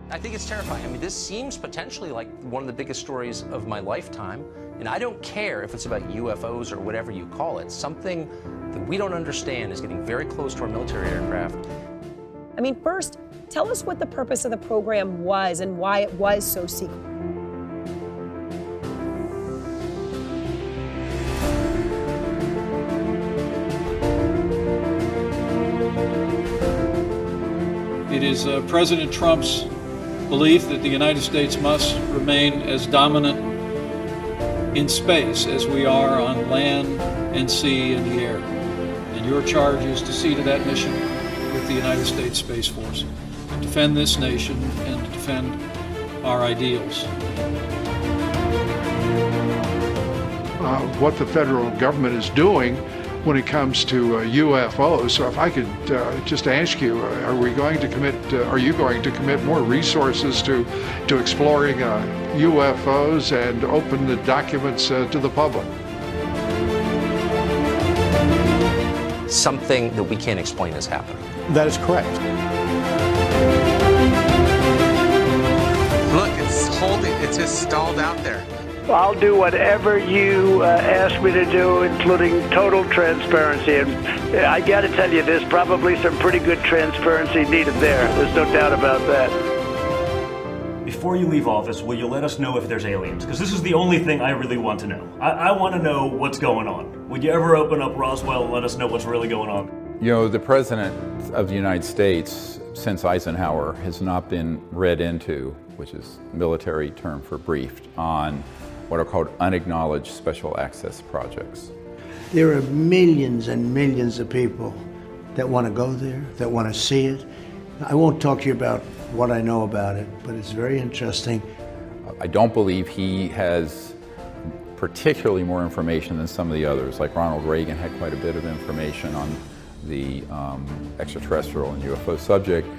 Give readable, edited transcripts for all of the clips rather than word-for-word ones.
I think it's terrifying. I mean, this seems potentially like one of the biggest stories of my lifetime. And I don't care if it's about UFOs or whatever you call it. Something that we don't understand is getting very close to our military aircraft. I mean, first, tell us what the purpose of the program was and why it was so secret. It is President Trump's belief that the United States must remain as dominant in space as we are on land and sea and the air. And your charge is to see to that mission with the United States Space Force, to defend this nation and to defend our ideals. What the federal government is doing when it comes to UFOs. So if I could just ask you, are you going to commit more resources to exploring UFOs and open the documents to the public? Something that we can't explain has happened. That is correct. Look, it's just stalled out there. I'll do whatever you ask me to do, including total transparency. And I got to tell you, there's probably some pretty good transparency needed there. There's no doubt about that. Before you leave office, will you let us know if there's aliens? Because this is the only thing I really want to know. I want to know what's going on. Would you ever open up Roswell and let us know what's really going on? You know, the President of the United States, since Eisenhower, has not been read into, which is military term for briefed, on what are called unacknowledged special access projects. There are millions and millions of people that want to go there, that want to see it. I won't talk to you about what I know about it, but it's very interesting. I don't believe he has particularly more information than some of the others. Like Ronald Reagan had quite a bit of information on the extraterrestrial and UFO subject,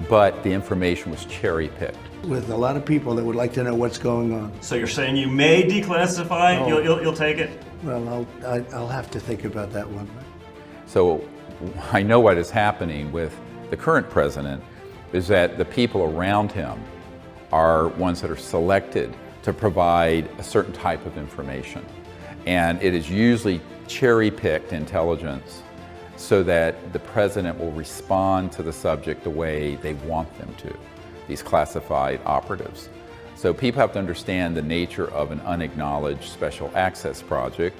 but the information was cherry-picked. With a lot of people that would like to know what's going on. So you're saying you may declassify? Oh. You'll take it? Well, I'll have to think about that one. So I know what is happening with the current president is that the people around him are ones that are selected to provide a certain type of information. And it is usually cherry-picked intelligence so that the president will respond to the subject the way they want them to, these classified operatives. So people have to understand the nature of an unacknowledged special access project.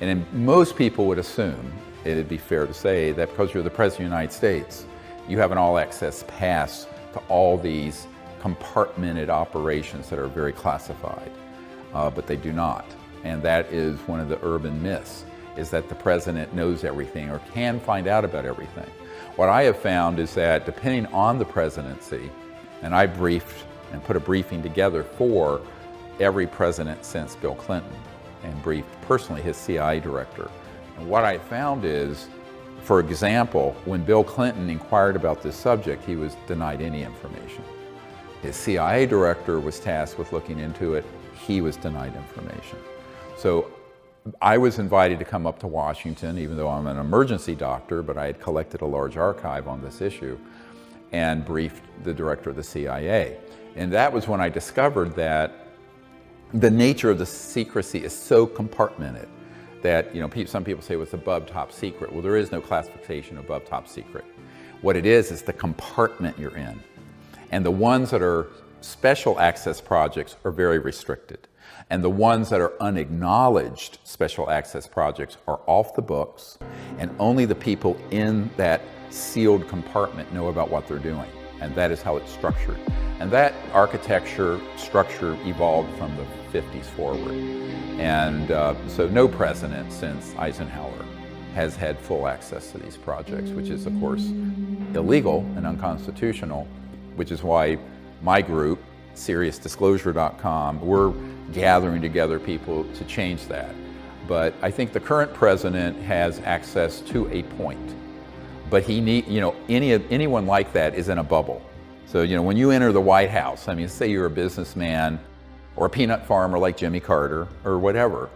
And most people would assume, it'd be fair to say, that because you're the President of the United States, you have an all-access pass to all these compartmented operations that are very classified, but they do not. And that is one of the urban myths, is that the president knows everything or can find out about everything. What I have found is that depending on the presidency, and I briefed and put a briefing together for every president since Bill Clinton and briefed personally his CIA director. And what I found is, for example, when Bill Clinton inquired about this subject, he was denied any information. His CIA director was tasked with looking into it, he was denied information. So I was invited to come up to Washington, even though I'm an emergency doctor, but I had collected a large archive on this issue and briefed the director of the CIA. And that was when I discovered that the nature of the secrecy is so compartmented that, you know, some people say it's above top secret. Well, there is no classification above top secret. What it is the compartment you're in. And the ones that are special access projects are very restricted. And the ones that are unacknowledged special access projects are off the books, and only the people in that sealed compartment know about what they're doing. And that is how it's structured. And that architecture structure evolved from the 50s forward. And so no president since Eisenhower has had full access to these projects, which is of course illegal and unconstitutional, which is why my group, SeriousDisclosure.com, we're gathering together people to change that. But I think the current president has access to a point. But he anyone like that is in a bubble. So, you know, when you enter the White House, I mean, say you're a businessman or a peanut farmer like Jimmy Carter or whatever,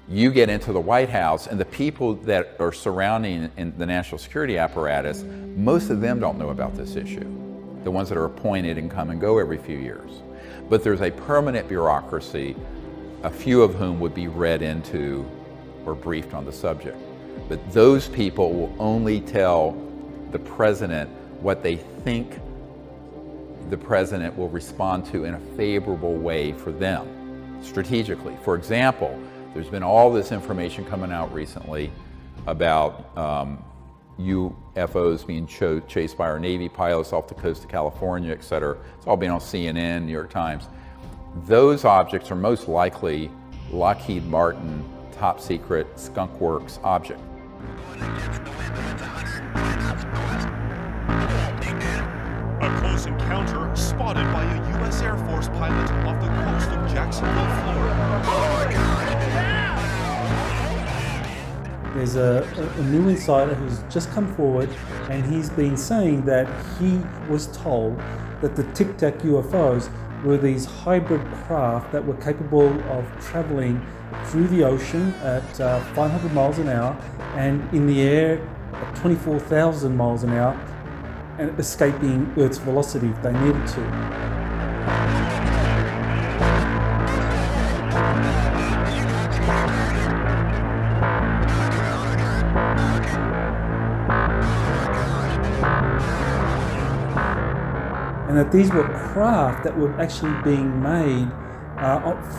you get into the White House and the people that are surrounding in the national security apparatus, most of them don't know about this issue. the ones that are appointed and come and go every few years. But there's a permanent bureaucracy, a few of whom would be read into or briefed on the subject. But those people will only tell the president what they think the president will respond to in a favorable way for them, strategically. For example, there's been all this information coming out recently about UFOs being chased by our Navy pilots off the coast of California, et cetera. It's all been on CNN, New York Times. Those objects are most likely Lockheed Martin top secret Skunk Works object. A close encounter spotted by a U.S. Air Force pilot off the coast of Jacksonville, Florida. There's a new insider who's just come forward, and he's been saying that he was told that the Tic Tac UFOs were these hybrid craft that were capable of traveling through the ocean at 500 miles an hour and in the air at 24,000 miles an hour, and escaping Earth's velocity if they needed to. And that these were craft that were actually being made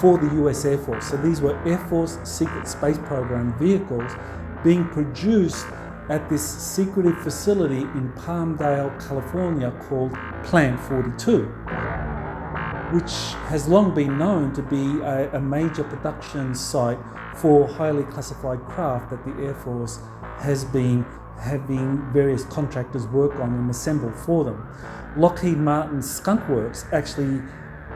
for the US Air Force. So these were Air Force Secret Space Program vehicles being produced at this secretive facility in Palmdale, California called Plant 42, which has long been known to be a major production site for highly classified craft that the Air Force has been having various contractors work on and assemble for them. Lockheed Martin's Skunk Works actually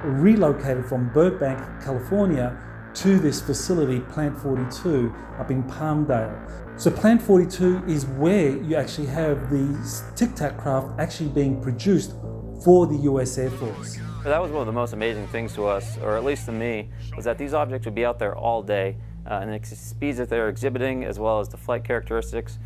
relocated from Burbank, California to this facility, Plant 42, up in Palmdale. So Plant 42 is where you actually have these Tic Tac craft actually being produced for the US Air Force. That was one of the most amazing things to us, or at least to me, was that these objects would be out there all day, and the speeds that they're exhibiting, as well as the flight characteristics.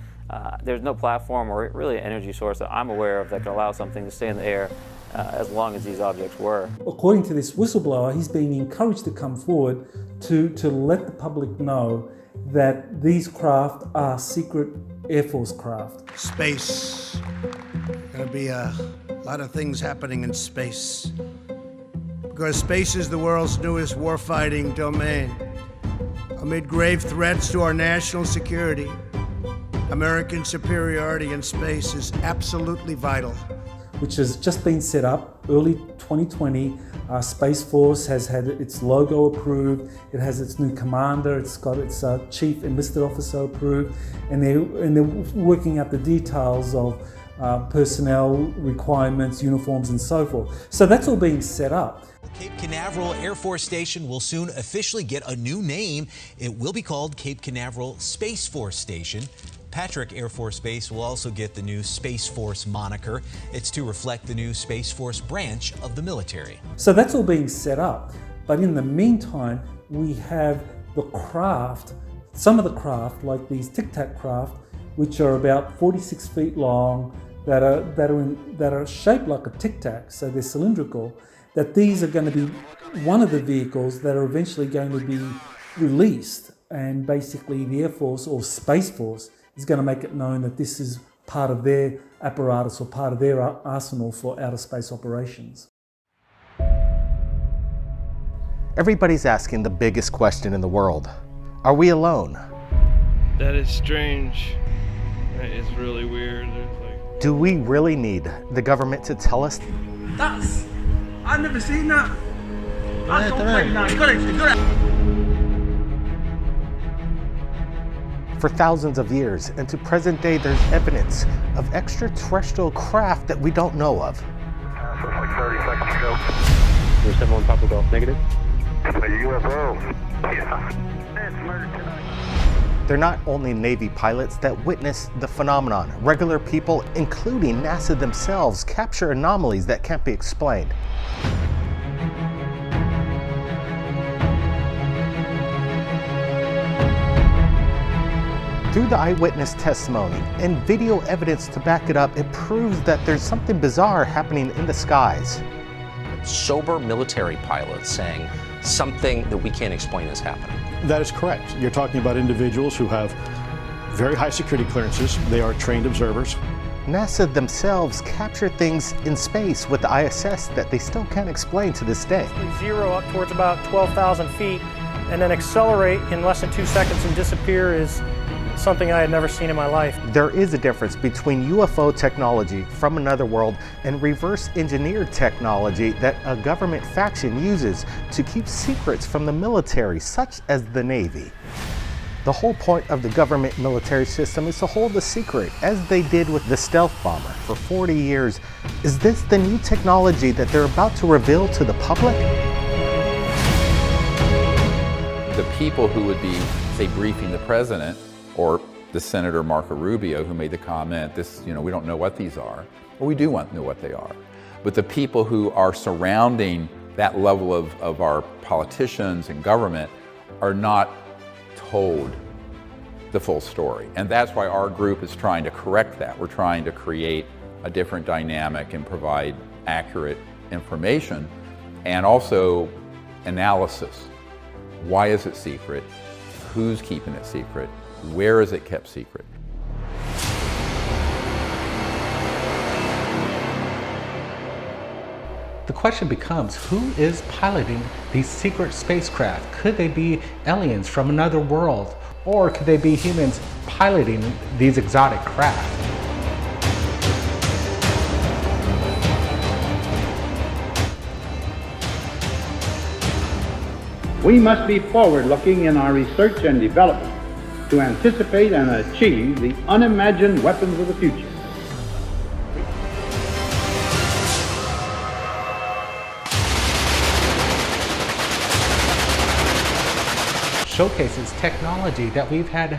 There's no platform or really energy source that I'm aware of that could allow something to stay in the air as long as these objects were. According to this whistleblower, he's being encouraged to come forward to let the public know that these craft are secret Air Force craft. Space. Gonna be a lot of things happening in space. Because space is the world's newest warfighting domain. Amid grave threats to our national security, American superiority in space is absolutely vital. Which has just been set up early 2020. Space Force has had its logo approved. It has its new commander. It's got its chief enlisted officer approved, and they're working out the details of personnel requirements, uniforms, and so forth. So that's all being set up. Cape Canaveral Air Force Station will soon officially get a new name. It will be called Cape Canaveral Space Force Station. Patrick Air Force Base will also get the new Space Force moniker. It's to reflect the new Space Force branch of the military. So that's all being set up. But in the meantime, we have the craft, some of the craft, like these Tic Tac craft, which are about 46 feet long, that are shaped like a Tic Tac, so they're cylindrical, that these are going to be one of the vehicles that are eventually going to be released, and basically the Air Force or Space Force is going to make it known that this is part of their apparatus or part of their arsenal for outer space operations. Everybody's asking the biggest question in the world. Are we alone? That is strange. That is really weird. Do we really need the government to tell us? That's... I've never seen that. That's not right now. You got it. For thousands of years, and to present day, there's evidence of extraterrestrial craft that we don't know of. So it's like 30 seconds ago. There's 71 Papa Golf negative. It's a UFO. Yeah. It's murder tonight. They're not only Navy pilots that witness the phenomenon. Regular people, including NASA themselves, capture anomalies that can't be explained. Through the eyewitness testimony and video evidence to back it up, it proves that there's something bizarre happening in the skies. Sober military pilots saying something that we can't explain is happening. That is correct. You're talking about individuals who have very high security clearances. They are trained observers. NASA themselves capture things in space with the ISS that they still can't explain to this day. Zero up towards about 12,000 feet and then accelerate in less than 2 seconds and disappear is something I had never seen in my life. There is a difference between UFO technology from another world and reverse engineered technology that a government faction uses to keep secrets from the military, such as the Navy. The whole point of the government military system is to hold the secret, as they did with the stealth bomber for 40 years. Is this the new technology that they're about to reveal to the public? The people who would be, say, briefing the president, or the Senator Marco Rubio, who made the comment, we don't know what these are. Well, we do want to know what they are. But the people who are surrounding that level of our politicians and government are not told the full story. And that's why our group is trying to correct that. We're trying to create a different dynamic and provide accurate information and also analysis. Why is it secret? Who's keeping it secret? Where is it kept secret? The question becomes, who is piloting these secret spacecraft? Could they be aliens from another world? Or could they be humans piloting these exotic craft? We must be forward-looking in our research and development to anticipate and achieve the unimagined weapons of the future. Showcases technology that we've had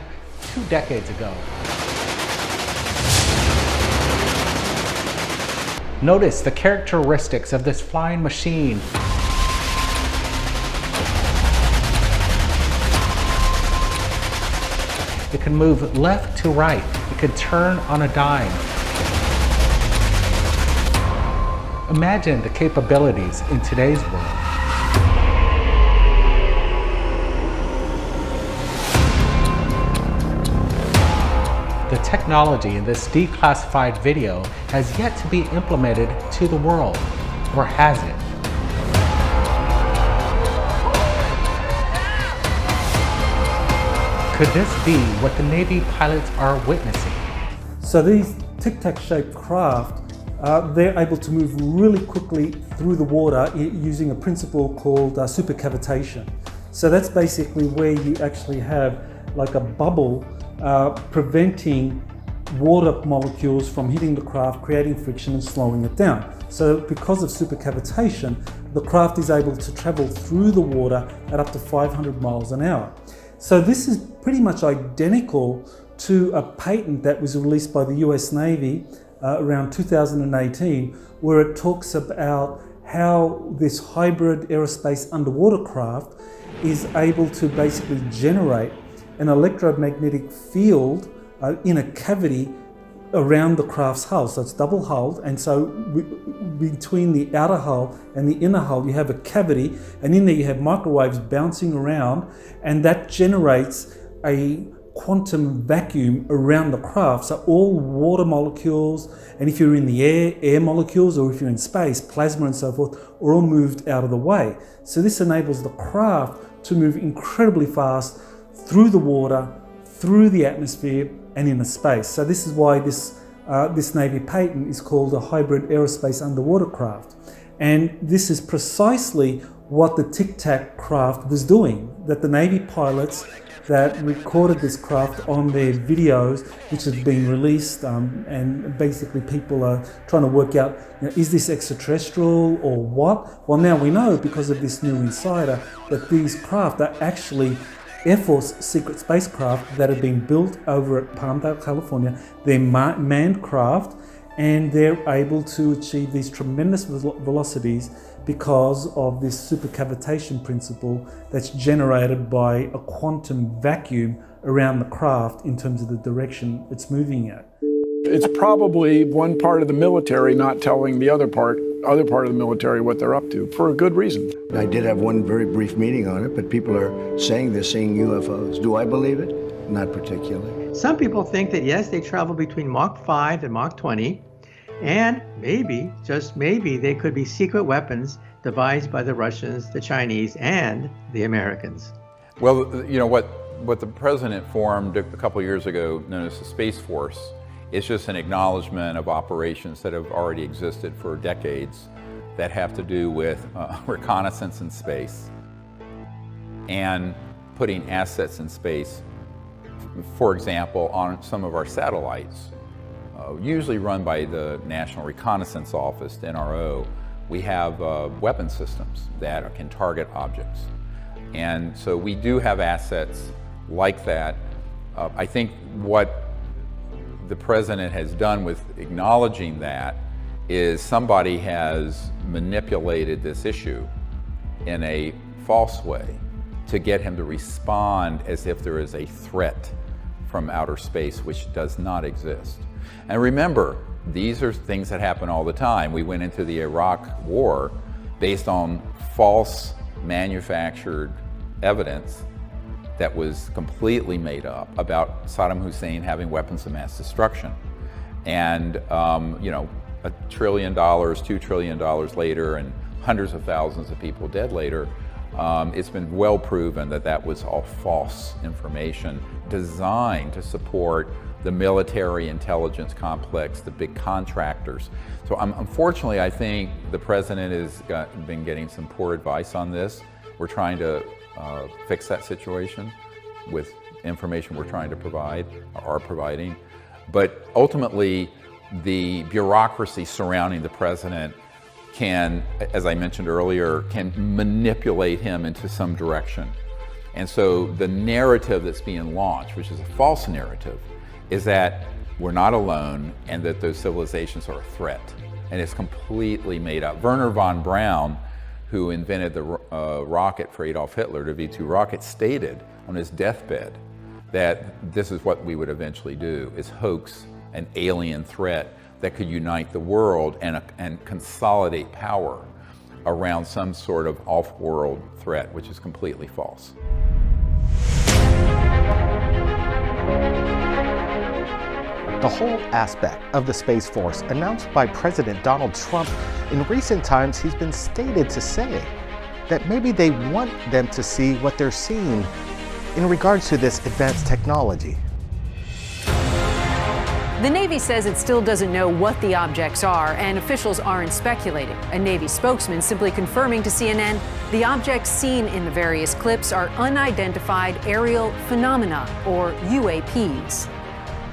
2 decades ago. Notice the characteristics of this flying machine. It can move left to right. It can turn on a dime. Imagine the capabilities in today's world. The technology in this declassified video has yet to be implemented to the world, or has it? Could this be what the Navy pilots are witnessing? So these tic-tac-shaped craft, they're able to move really quickly through the water using a principle called supercavitation. So that's basically where you actually have like a bubble preventing water molecules from hitting the craft, creating friction and slowing it down. So because of supercavitation, the craft is able to travel through the water at up to 500 miles an hour. So this is pretty much identical to a patent that was released by the US Navy around 2018, where it talks about how this hybrid aerospace underwater craft is able to basically generate an electromagnetic field in a cavity around the craft's hull. So it's double hulled, and so between the outer hull and the inner hull you have a cavity, and in there you have microwaves bouncing around, and that generates a quantum vacuum around the craft. So all water molecules, and if you're in the air molecules, or if you're in space, plasma and so forth, are all moved out of the way. So this enables the craft to move incredibly fast through the water, through the atmosphere, and into space. So this is why this Navy patent is called a hybrid aerospace underwater craft. And this is precisely what the Tic Tac craft was doing, that the Navy pilots that recorded this craft on their videos, which have been released, and basically people are trying to work out, is this extraterrestrial or what? Well, now we know because of this new insider that these craft are actually Air Force secret spacecraft that have been built over at Palmdale, California. They're manned craft, and they're able to achieve these tremendous velocities because of this supercavitation principle that's generated by a quantum vacuum around the craft in terms of the direction it's moving at. It's probably one part of the military not telling the other part of the military what they're up to, for a good reason. I did have one very brief meeting on it, but people are saying they're seeing UFOs. Do I believe it? Not particularly. Some people think that yes, they travel between Mach 5 and Mach 20, and maybe, just maybe, they could be secret weapons devised by the Russians, the Chinese, and the Americans. Well, you know what the president formed a couple of years ago, known as the Space Force, is just an acknowledgement of operations that have already existed for decades that have to do with reconnaissance in space and putting assets in space. For example, on some of our satellites, usually run by the National Reconnaissance Office, the NRO, we have weapon systems that can target objects. And so we do have assets like that. I think what the president has done with acknowledging that is somebody has manipulated this issue in a false way to get him to respond as if there is a threat from outer space, which does not exist. And remember, these are things that happen all the time. We went into the Iraq War based on false manufactured evidence that was completely made up about Saddam Hussein having weapons of mass destruction. And you know, $1 trillion, $2 trillion later, and hundreds of thousands of people dead later, it's been well proven that that was all false information designed to support the military intelligence complex, the big contractors. So unfortunately, I think the president has been getting some poor advice on this. We're trying to fix that situation with information we're trying to provide, or are providing. But ultimately, the bureaucracy surrounding the president can, as I mentioned earlier, can manipulate him into some direction. And so the narrative that's being launched, which is a false narrative, is that we're not alone and that those civilizations are a threat. And it's completely made up. Wernher von Braun, who invented the rocket for Adolf Hitler, the V-2 rocket, stated on his deathbed that this is what we would eventually do, is hoax an alien threat that could unite the world and consolidate power around some sort of off-world threat, which is completely false. The whole aspect of the Space Force announced by President Donald Trump in recent times, he's been stated to say that maybe they want them to see what they're seeing in regards to this advanced technology. The Navy says it still doesn't know what the objects are, and officials aren't speculating. A Navy spokesman simply confirming to CNN the objects seen in the various clips are unidentified aerial phenomena, or UAPs.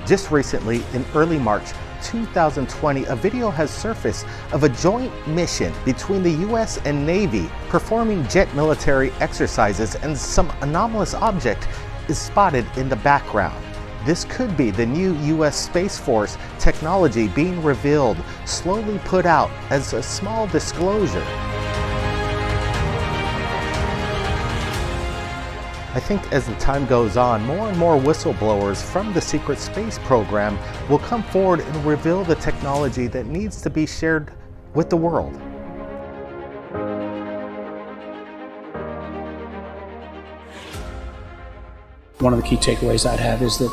Just recently, in early March 2020, a video has surfaced of a joint mission between the U.S. and Navy performing jet military exercises, and some anomalous object is spotted in the background. This could be the new U.S. Space Force technology being revealed, slowly put out as a small disclosure. I think as the time goes on, more and more whistleblowers from the secret space program will come forward and reveal the technology that needs to be shared with the world. One of the key takeaways I'd have is that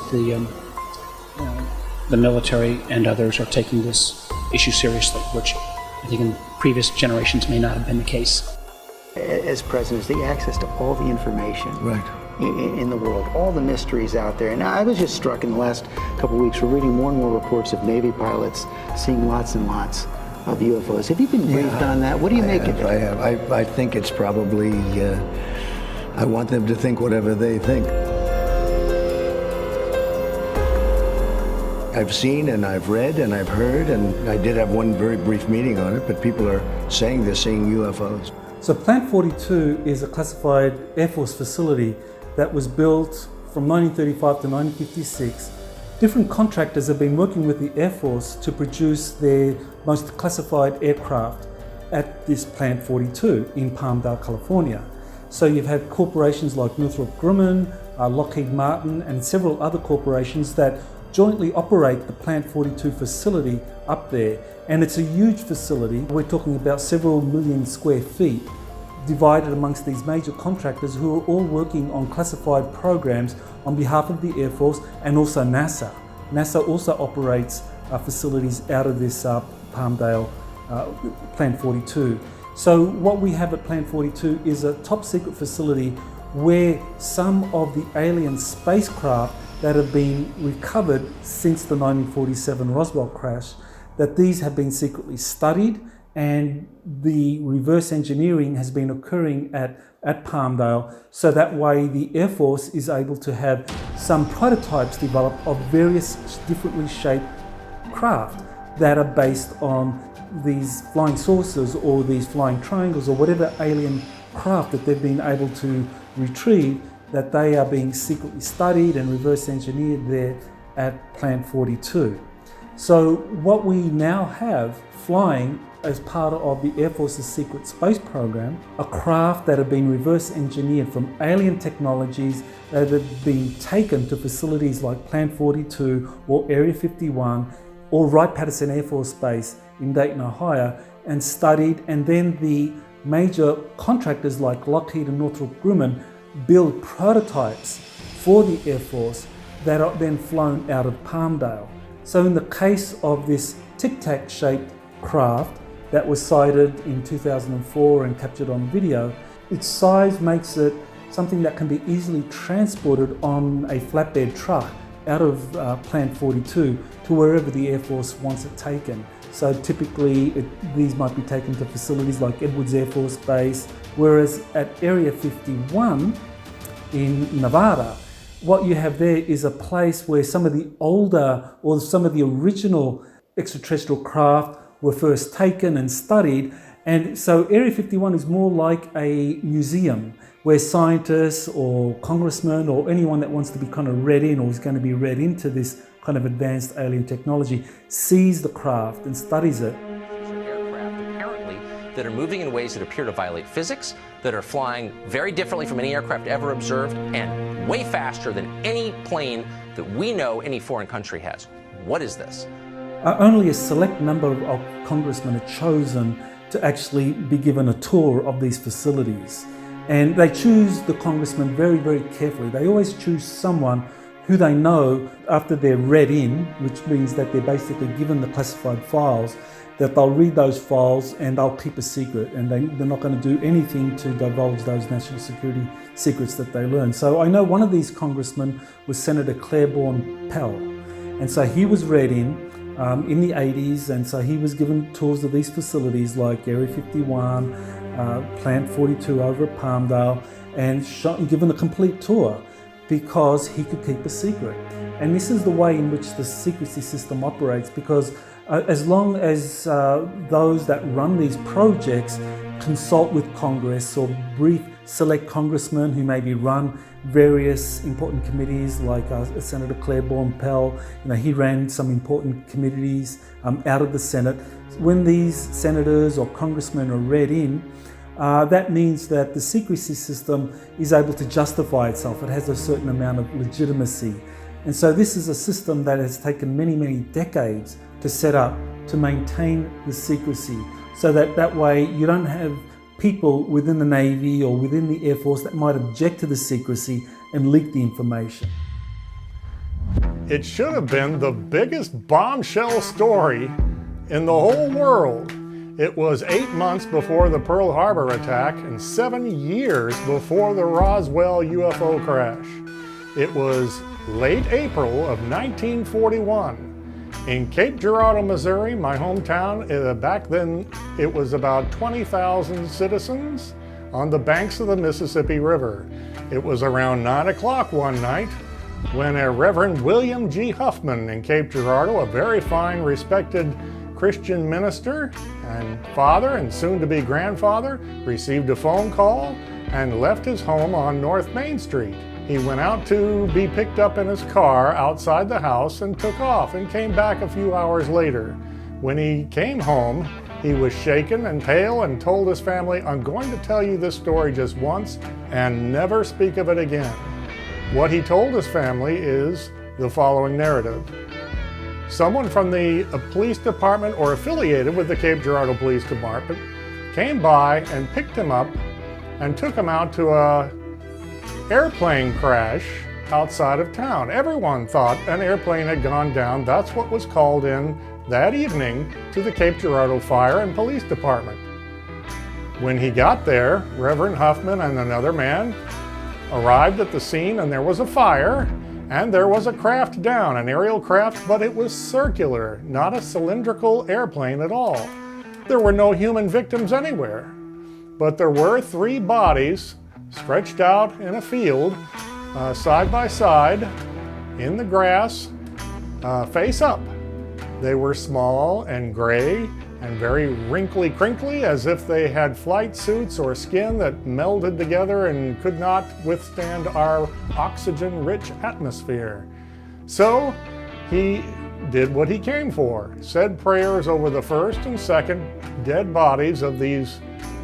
the military and others are taking this issue seriously, which I think in previous generations may not have been the case. As president, the access to all the information in the world, all the mysteries out there. And I was just struck in the last couple of weeks, we're reading more and more reports of Navy pilots seeing lots and lots of UFOs. Have you been briefed on that? What do you make of it? I have. I think it's probably, I want them to think whatever they think. I've seen and I've read and I've heard, and I did have one very brief meeting on it, but people are saying they're seeing UFOs. So Plant 42 is a classified Air Force facility that was built from 1935 to 1956 Different contractors have been working with the Air Force to produce their most classified aircraft at this Plant 42 in Palmdale, California. So you've had corporations like Northrop Grumman, Lockheed Martin, and several other corporations that jointly operate the Plant 42 facility up there. And it's a huge facility. We're talking about several million square feet divided amongst these major contractors who are all working on classified programs on behalf of the Air Force and also NASA. NASA also operates facilities out of this Palmdale Plant 42. So what we have at Plant 42 is a top secret facility where some of the alien spacecraft that have been recovered since the 1947 Roswell crash, that these have been secretly studied, and the reverse engineering has been occurring at Palmdale, so that way the Air Force is able to have some prototypes developed of various differently shaped craft that are based on these flying saucers or these flying triangles or whatever alien craft that they've been able to retrieve, that they are being secretly studied and reverse engineered there at Plant 42. So what we now have flying as part of the Air Force's secret space program are craft that have been reverse engineered from alien technologies that have been taken to facilities like Plant 42 or Area 51 or Wright-Patterson Air Force Base in Dayton, Ohio, and studied, and then the major contractors like Lockheed and Northrop Grumman build prototypes for the Air Force that are then flown out of Palmdale. So in the case of this Tic Tac shaped craft that was sighted in 2004 and captured on video, its size makes it something that can be easily transported on a flatbed truck out of Plant 42 to wherever the Air Force wants it taken. So typically these might be taken to facilities like Edwards Air Force Base, whereas at Area 51 in Nevada, what you have there is a place where some of the older or some of the original extraterrestrial craft were first taken and studied. And so Area 51 is more like a museum where scientists or congressmen or anyone that wants to be kind of read in or is going to be read into this kind of advanced alien technology sees the craft and studies it. Aircraft apparently that are moving in ways that appear to violate physics, that are flying very differently from any aircraft ever observed, and way faster than any plane that we know any foreign country has. What is this? Only a select number of congressmen are chosen to actually be given a tour of these facilities. And they choose the congressman very, very carefully. They always choose someone who they know after they're read in, which means that they're basically given the classified files, that they'll read those files and they'll keep a secret, and they're not going to do anything to divulge those national security secrets that they learn. So I know one of these congressmen was Senator Claiborne Pell, and so he was read in the 80s, and so he was given tours of these facilities like Area 51, Plant 42 over at Palmdale, and given a complete tour because he could keep a secret. And this is the way in which the secrecy system operates, because as long as those that run these projects consult with Congress or brief select congressmen who maybe run various important committees, like Senator Claiborne Pell, he ran some important committees out of the Senate. When these senators or congressmen are read in, that means that the secrecy system is able to justify itself. It has a certain amount of legitimacy. And so this is a system that has taken many, many decades to set up to maintain the secrecy, so that way you don't have people within the Navy or within the Air Force that might object to the secrecy and leak the information. It should have been the biggest bombshell story in the whole world. It was 8 months before the Pearl Harbor attack and 7 years before the Roswell UFO crash. It was late April of 1941. In Cape Girardeau, Missouri, my hometown, back then it was about 20,000 citizens on the banks of the Mississippi River. It was around 9 o'clock one night when a Reverend William G. Huffman in Cape Girardeau, a very fine, respected Christian minister and father and soon-to-be grandfather, received a phone call and left his home on North Main Street. He went out to be picked up in his car outside the house and took off and came back a few hours later. When he came home, he was shaken and pale and told his family, "I'm going to tell you this story just once and never speak of it again." What he told his family is the following narrative. Someone from the police department or affiliated with the Cape Girardeau Police Department came by and picked him up and took him out to a airplane crash outside of town. Everyone thought an airplane had gone down. That's what was called in that evening to the Cape Girardeau Fire and Police Department. When he got there, Reverend Huffman and another man arrived at the scene, and there was a fire, and there was a craft down, an aerial craft, but it was circular, not a cylindrical airplane at all. There were no human victims anywhere, but there were 3 bodies stretched out in a field, side by side, in the grass, face up. They were small and gray and very wrinkly crinkly, as if they had flight suits or skin that melded together and could not withstand our oxygen-rich atmosphere. So he did what he came for, said prayers over the first and second dead bodies of these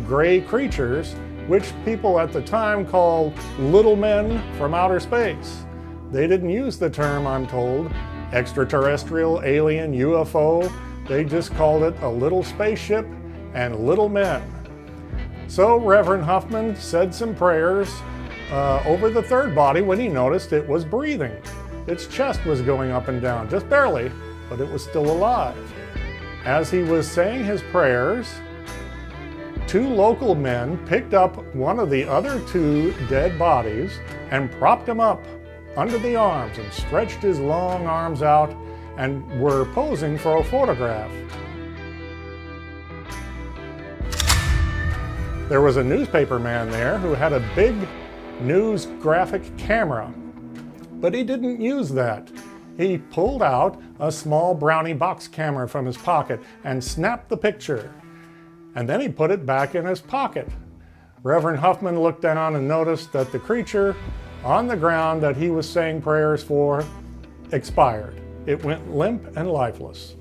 gray creatures, which people at the time called little men from outer space. They didn't use the term, I'm told, extraterrestrial, alien, UFO. They just called it a little spaceship and little men. So Reverend Huffman said some prayers over the third body when he noticed it was breathing. Its chest was going up and down, just barely, but it was still alive. As he was saying his prayers, 2 local men picked up one of the other 2 dead bodies and propped him up under the arms and stretched his long arms out and were posing for a photograph. There was a newspaper man there who had a big news graphic camera, but he didn't use that. He pulled out a small Brownie box camera from his pocket and snapped the picture, and then he put it back in his pocket. Reverend Huffman looked down and noticed that the creature on the ground that he was saying prayers for expired. It went limp and lifeless.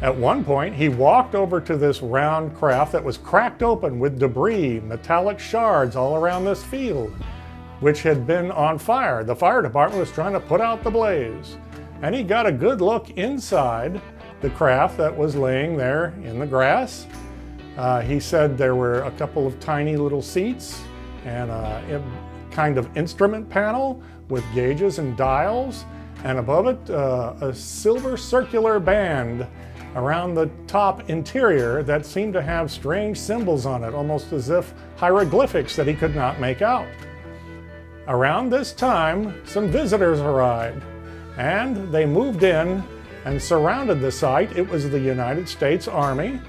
At one point, he walked over to this round craft that was cracked open with debris, metallic shards all around this field, which had been on fire. The fire department was trying to put out the blaze. And he got a good look inside the craft that was laying there in the grass. He said there were a couple of tiny little seats and a kind of instrument panel with gauges and dials, and above it a silver circular band around the top interior that seemed to have strange symbols on it, almost as if hieroglyphics that he could not make out. Around this time, some visitors arrived, and they moved in and surrounded the site. It was the United States Army.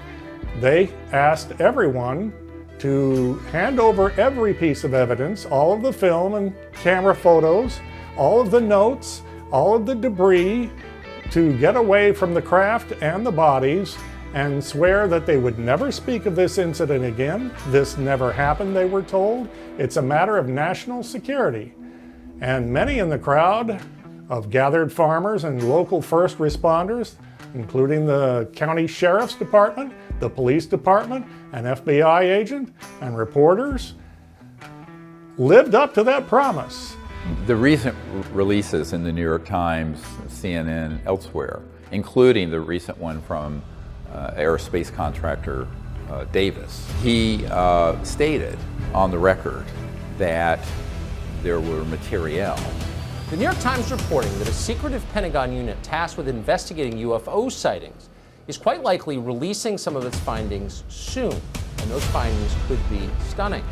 They asked everyone to hand over every piece of evidence, all of the film and camera photos, all of the notes, all of the debris, to get away from the craft and the bodies and swear that they would never speak of this incident again. This never happened, they were told. It's a matter of national security. And many in the crowd of gathered farmers and local first responders, including the county sheriff's department, the police department, an FBI agent, and reporters, lived up to that promise. The recent releases in the New York Times, CNN, elsewhere, including the recent one from aerospace contractor Davis, he stated on the record that there were materiel. The New York Times reporting that a secretive Pentagon unit tasked with investigating UFO sightings is quite likely releasing some of its findings soon, and those findings could be stunning.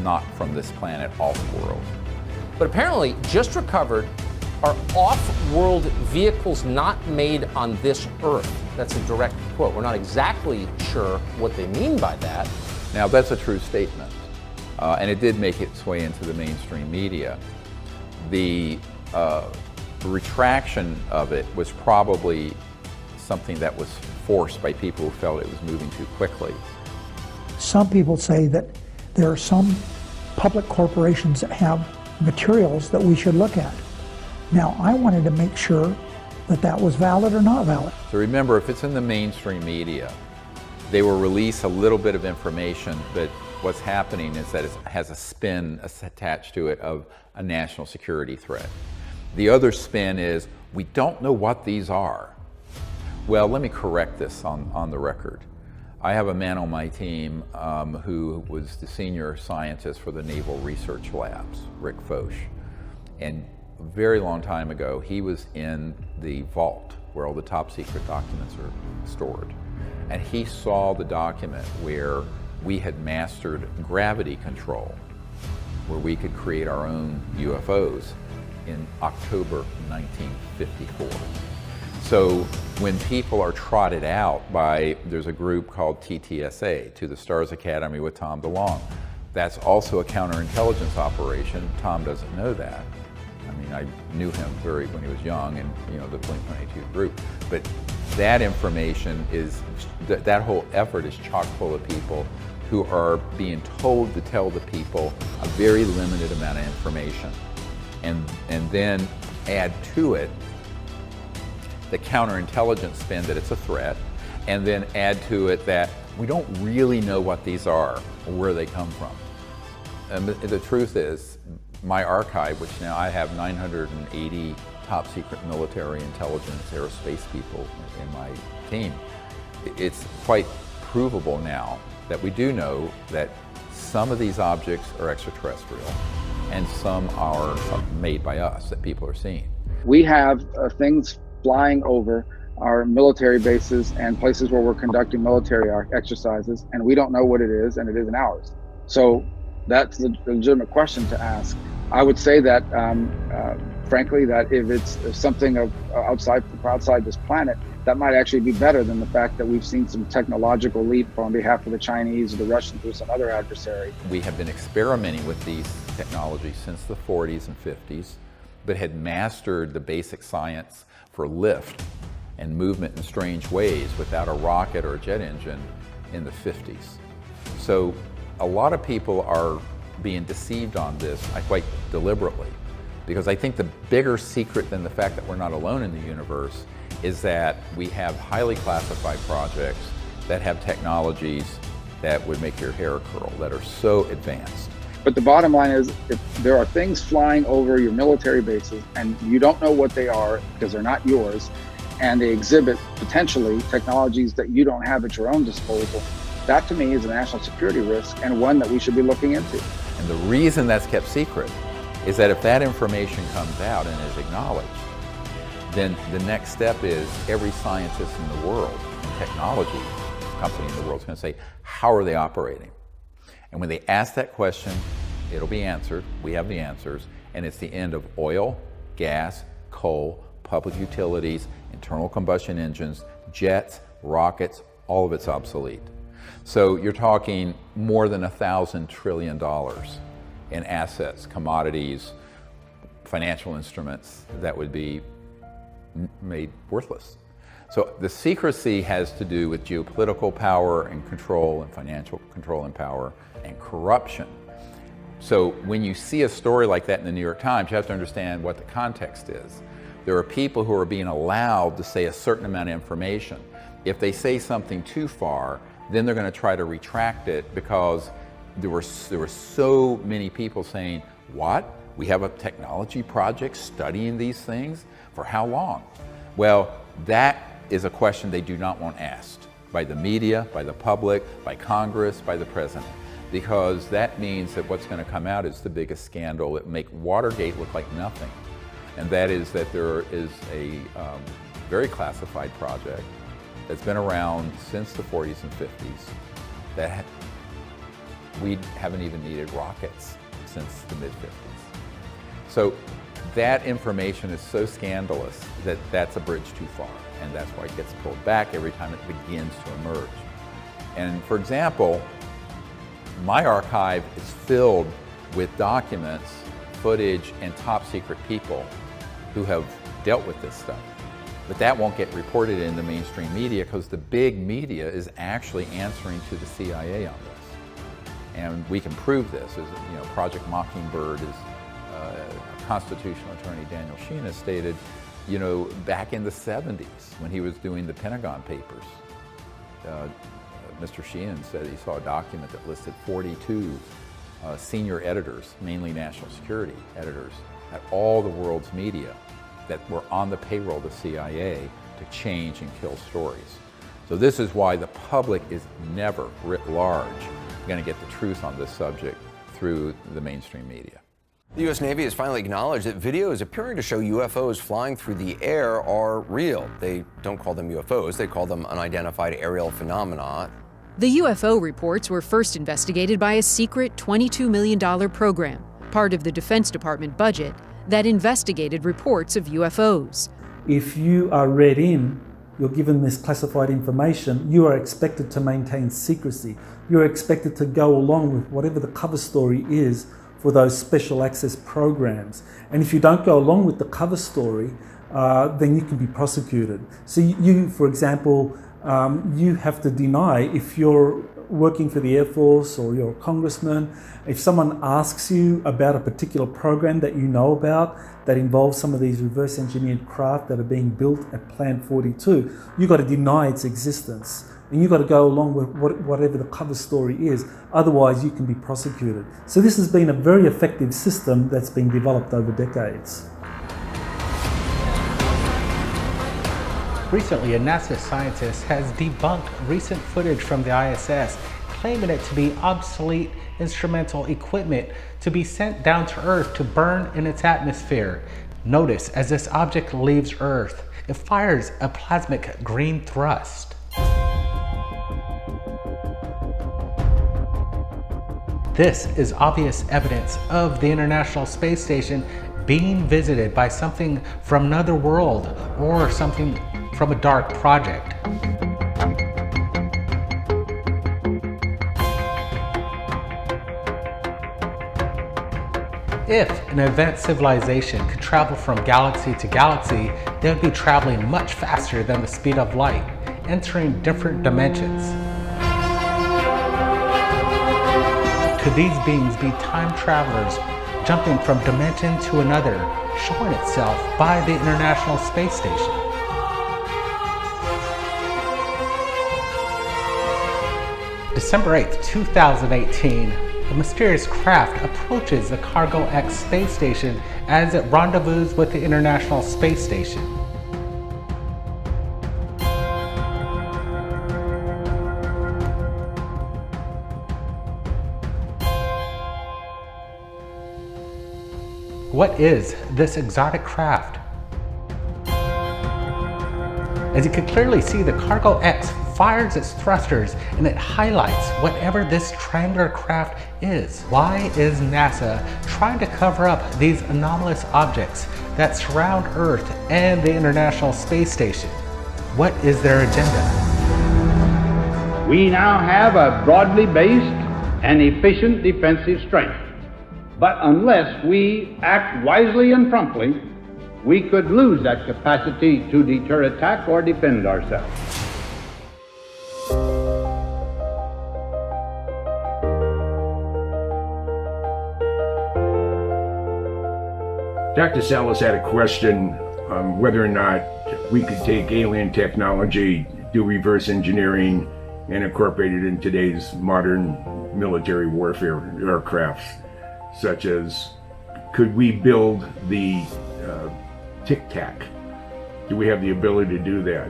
Not from this planet, off-world. But apparently, just recovered are off-world vehicles not made on this Earth. That's a direct quote. We're not exactly sure what they mean by that. Now, that's a true statement, and it did make its way into the mainstream media. The retraction of it was probably something that was forced by people who felt it was moving too quickly. Some people say that there are some public corporations that have materials that we should look at. Now, I wanted to make sure that that was valid or not valid. So remember, if it's in the mainstream media, they will release a little bit of information, but what's happening is that it has a spin attached to it of a national security threat. The other spin is, we don't know what these are. Well, let me correct this on the record. I have a man on my team who was the senior scientist for the Naval Research Labs, Rick Foch. And a very long time ago, he was in the vault where all the top secret documents are stored. And he saw the document where we had mastered gravity control, where we could create our own UFOs in October 1954. So when people are trotted out by, there's a group called TTSA, To the Stars Academy with Tom DeLonge. That's also a counterintelligence operation. Tom doesn't know that. I mean, I knew him when he was young, and the Blink-182 group. But that information is, that whole effort is chock full of people who are being told to tell the people a very limited amount of information, and then add to it the counterintelligence spin that it's a threat, and then add to it that we don't really know what these are or where they come from. And the truth is, my archive, which now I have 980 top secret military intelligence aerospace people in my team, it's quite provable now that we do know that some of these objects are extraterrestrial and some are made by us that people are seeing. We have things flying over our military bases and places where we're conducting military exercises, and we don't know what it is, and it isn't ours. So that's the legitimate question to ask. I would say that, frankly, that if it's something outside this planet, that might actually be better than the fact that we've seen some technological leap on behalf of the Chinese or the Russians or some other adversary. We have been experimenting with these technologies since the 40s and 50s, but had mastered the basic science for lift and movement in strange ways without a rocket or a jet engine in the 50s. So a lot of people are being deceived on this, quite deliberately, because I think the bigger secret than the fact that we're not alone in the universe is that we have highly classified projects that have technologies that would make your hair curl, that are so advanced. But the bottom line is, if there are things flying over your military bases and you don't know what they are because they're not yours, and they exhibit potentially technologies that you don't have at your own disposal, that to me is a national security risk, and one that we should be looking into. And the reason that's kept secret is that if that information comes out and is acknowledged, then the next step is every scientist in the world, and technology company in the world is going to say, how are they operating? And when they ask that question, it'll be answered. We have the answers. And it's the end of oil, gas, coal, public utilities, internal combustion engines, jets, rockets, all of it's obsolete. So you're talking more than $1,000 trillion in assets, commodities, financial instruments that would be made worthless. So the secrecy has to do with geopolitical power and control and financial control and power and corruption. So when you see a story like that in the New York Times, you have to understand what the context is. There are people who are being allowed to say a certain amount of information. If they say something too far, then they're going to try to retract it because there were so many people saying, what? We have a technology project studying these things? For how long? Well, that is a question they do not want asked by the media, by the public, by Congress, by the president, because that means that what's going to come out is the biggest scandal that make Watergate look like nothing. And that is that there is a very classified project that's been around since the 40s and 50s that we haven't even needed rockets since the mid-50s. So that information is so scandalous that that's a bridge too far, and that's why it gets pulled back every time it begins to emerge. And for example, my archive is filled with documents, footage, and top secret people who have dealt with this stuff. But that won't get reported in the mainstream media because the big media is actually answering to the CIA on this. And we can prove this. Project Mockingbird is constitutional attorney Daniel Sheehan stated, you know, back in the 70s when he was doing the Pentagon Papers, Mr. Sheehan said he saw a document that listed 42 senior editors, mainly national security editors, at all the world's media that were on the payroll of the CIA to change and kill stories. So this is why the public is never, writ large, going to get the truth on this subject through the mainstream media. The U.S. Navy has finally acknowledged that videos appearing to show UFOs flying through the air are real. They don't call them UFOs, they call them unidentified aerial phenomena. The UFO reports were first investigated by a secret $22 million program, part of the Defense Department budget, that investigated reports of UFOs. If you are read in, you're given this classified information, you are expected to maintain secrecy. You're expected to go along with whatever the cover story is for those special access programs. And if you don't go along with the cover story, then you can be prosecuted. So you, for example, you have to deny, if you're working for the Air Force or you're a congressman, if someone asks you about a particular program that you know about that involves some of these reverse engineered craft that are being built at Plant 42, you've got to deny its existence. And you've got to go along with whatever the cover story is, otherwise you can be prosecuted. So this has been a very effective system that's been developed over decades. Recently, a NASA scientist has debunked recent footage from the ISS, claiming it to be obsolete instrumental equipment to be sent down to Earth to burn in its atmosphere. Notice, as this object leaves Earth, it fires a plasmic green thrust. This is obvious evidence of the International Space Station being visited by something from another world or something from a dark project. If an advanced civilization could travel from galaxy to galaxy, they would be traveling much faster than the speed of light, entering different dimensions. Could these beings be time travelers jumping from dimension to another, showing itself by the International Space Station? December 8th, 2018, a mysterious craft approaches the Cargo X space station as it rendezvous with the International Space Station. What is this exotic craft? As you can clearly see, the Cargo X fires its thrusters and it highlights whatever this triangular craft is. Why is NASA trying to cover up these anomalous objects that surround Earth and the International Space Station? What is their agenda? We now have a broadly based and efficient defensive strength. But unless we act wisely and promptly, we could lose that capacity to deter attack or defend ourselves. Dr. Salas had a question whether or not we could take alien technology, do reverse engineering, and incorporate it in today's modern military warfare aircrafts, such as, could we build the Tic Tac? Do we have the ability to do that?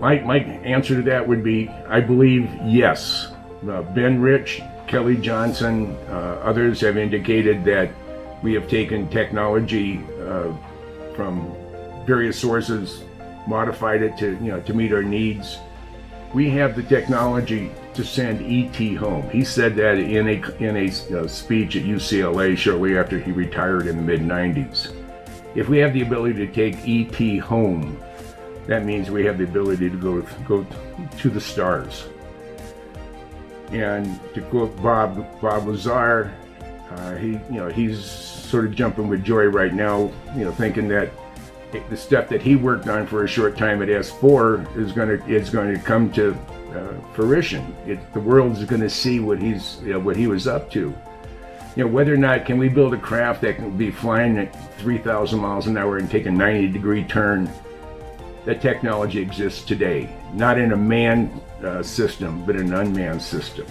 My answer to that would be, I believe yes. Ben Rich, Kelly Johnson, others have indicated that we have taken technology from various sources, modified it to meet our needs. We have the technology to send E.T. home. He said that in a speech at UCLA shortly after he retired in the mid-90s. If we have the ability to take E.T. home, that means we have the ability to go to the stars. And to quote Bob Lazar, he's sort of jumping with joy right now, thinking that the stuff that he worked on for a short time at S4 is going to come to fruition. The world is going to see what he was up to. You know, whether or not can we build a craft that can be flying at 3,000 miles an hour and take a 90-degree turn. That technology exists today, not in a manned system, but in an unmanned system.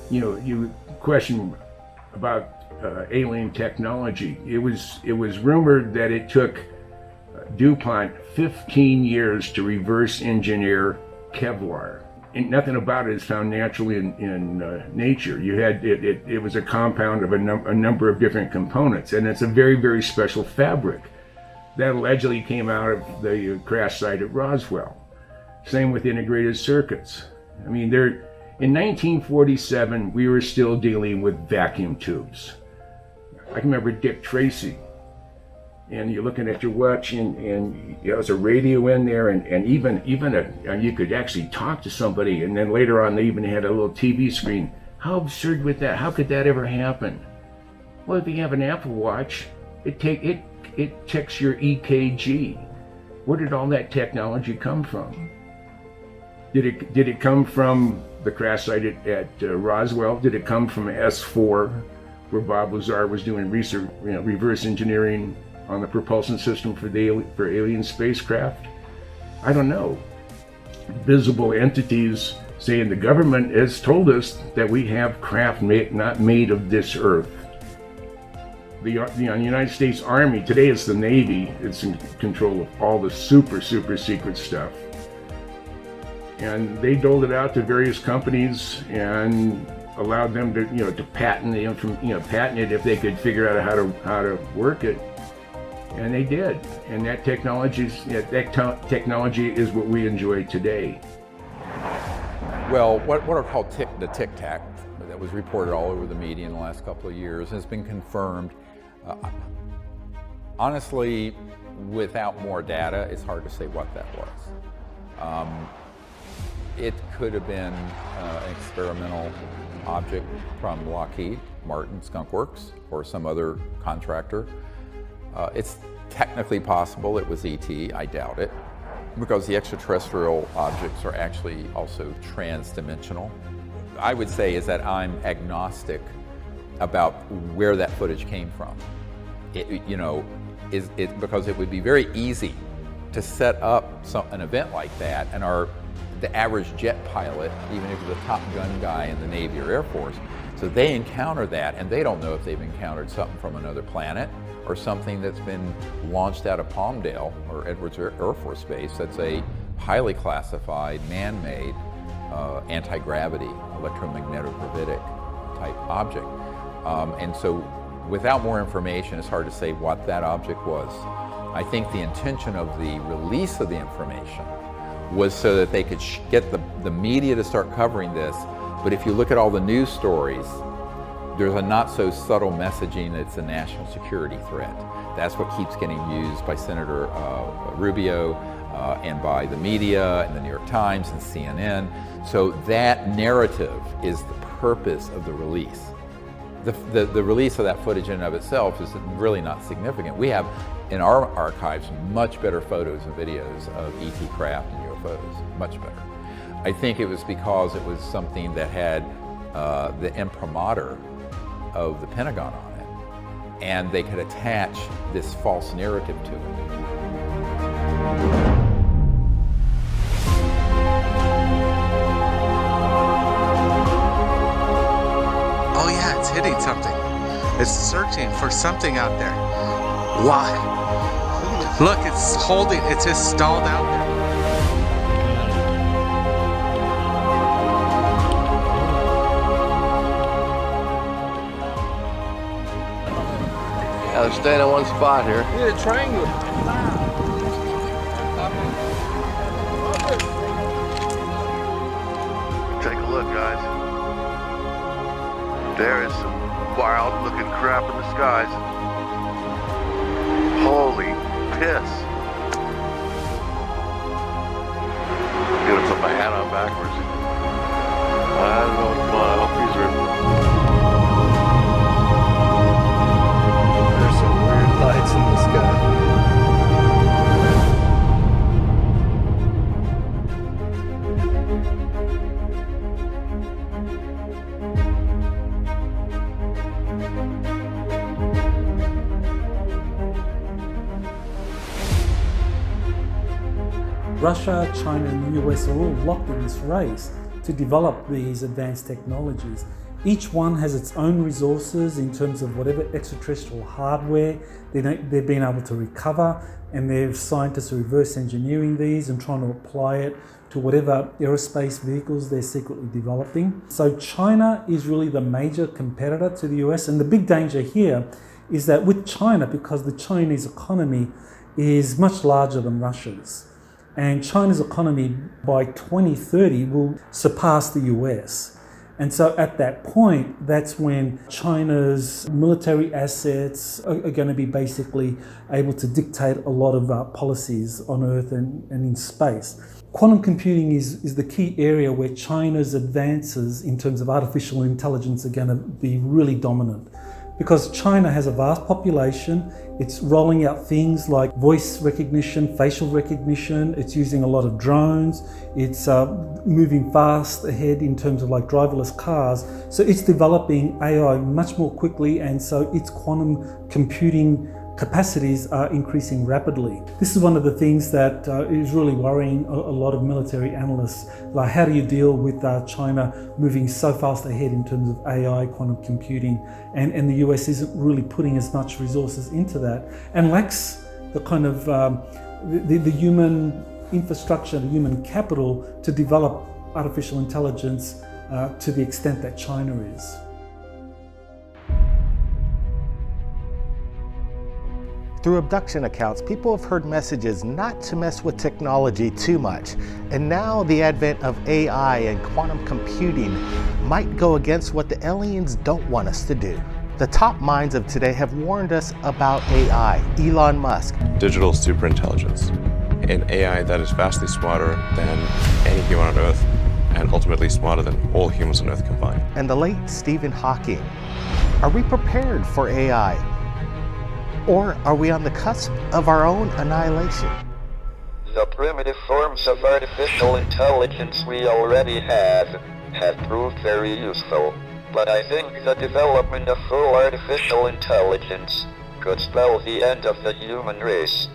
You know, you question about alien technology. It was rumored that it took DuPont 15 years to reverse engineer Kevlar. And nothing about it is found naturally in nature. You had it was a compound of a number of different components, and it's a very, very special fabric that allegedly came out of the crash site at Roswell. Same with integrated circuits. I mean, in 1947, we were still dealing with vacuum tubes. I can remember Dick Tracy, and you're looking at your watch, and there was a radio in there, and even you could actually talk to somebody, and then later on they even had a little TV screen. How absurd would that? How could that ever happen? Well, if you have an Apple Watch, it checks your EKG. Where did all that technology come from? Did it come from the crash site at Roswell? Did it come from S4, where Bob Lazar was doing research, reverse engineering on the propulsion system for alien spacecraft? I don't know. Visible entities saying the government has told us that we have craft not made of this earth. The United States Army, today it's the Navy, it's in control of all the super secret stuff. And they doled it out to various companies and allowed them to patent patent it if they could figure out how to work it. And they did, and that technology is what we enjoy today. Well, what are called the Tic Tac that was reported all over the media in the last couple of years has been confirmed. Honestly, without more data, it's hard to say what that was. It could have been an experimental object from Lockheed Martin Skunk Works or some other contractor. It's technically possible it was ET, I doubt it, because the extraterrestrial objects are actually also trans-dimensional. I would say is that I'm agnostic about where that footage came from. Because it would be very easy to set up an event like that, and the average jet pilot, even if he's a Top Gun guy in the Navy or Air Force, so they encounter that, and they don't know if they've encountered something from another planet or something that's been launched out of Palmdale or Edwards Air Force Base that's a highly classified, man-made, anti-gravity, electromagnetic-gravitic type object. And so without more information, it's hard to say what that object was. I think the intention of the release of the information was so that they could get the media to start covering this. But if you look at all the news stories, there's a not so subtle messaging that it's a national security threat. That's what keeps getting used by Senator Rubio and by the media and the New York Times and CNN. So that narrative is the purpose of the release. The release of that footage in and of itself is really not significant. We have in our archives much better photos and videos of ET craft and UFOs, much better. I think it was because it was something that had the imprimatur of the Pentagon on it, and they could attach this false narrative to it. Oh yeah, it's hitting something. It's searching for something out there. Why? Look, it's just stalled out there. Yeah, they're staying in one spot here. Yeah, a triangle. Take a look, guys. There is some wild-looking crap in the skies. Holy piss. I'm gonna put my hat on backwards. I don't know what's going on. I hope these are... There's some weird lights in the sky. Russia, China, and the US are all locked in this race to develop these advanced technologies. Each one has its own resources in terms of whatever extraterrestrial hardware they've been able to recover, and their scientists are reverse engineering these and trying to apply it to whatever aerospace vehicles they're secretly developing. So China is really the major competitor to the US, and the big danger here is that with China, because the Chinese economy is much larger than Russia's, and China's economy by 2030 will surpass the US. And so at that point, that's when China's military assets are going to be basically able to dictate a lot of policies on Earth and in space. Quantum computing is the key area where China's advances in terms of artificial intelligence are going to be really dominant. Because China has a vast population, it's rolling out things like voice recognition, facial recognition, it's using a lot of drones, it's moving fast ahead in terms of like driverless cars. So it's developing AI much more quickly, and so its quantum computing capacities are increasing rapidly. This is one of the things that is really worrying a lot of military analysts. Like, how do you deal with China moving so fast ahead in terms of AI, quantum computing, and the US isn't really putting as much resources into that and lacks the kind of the human infrastructure, the human capital to develop artificial intelligence to the extent that China is. Through abduction accounts, people have heard messages not to mess with technology too much. And now the advent of AI and quantum computing might go against what the aliens don't want us to do. The top minds of today have warned us about AI. Elon Musk. Digital superintelligence. An AI that is vastly smarter than any human on Earth, and ultimately smarter than all humans on Earth combined. And the late Stephen Hawking. Are we prepared for AI? Or are we on the cusp of our own annihilation? The primitive forms of artificial intelligence we already have proved very useful. But I think the development of full artificial intelligence could spell the end of the human race.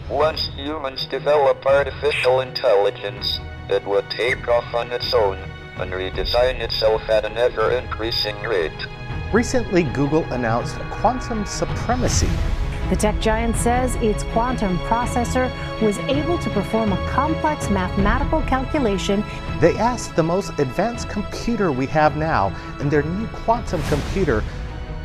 Once humans develop artificial intelligence, it would take off on its own and redesign itself at an ever-increasing rate. Recently, Google announced quantum supremacy. The tech giant says its quantum processor was able to perform a complex mathematical calculation. They asked the most advanced computer we have now in their new quantum computer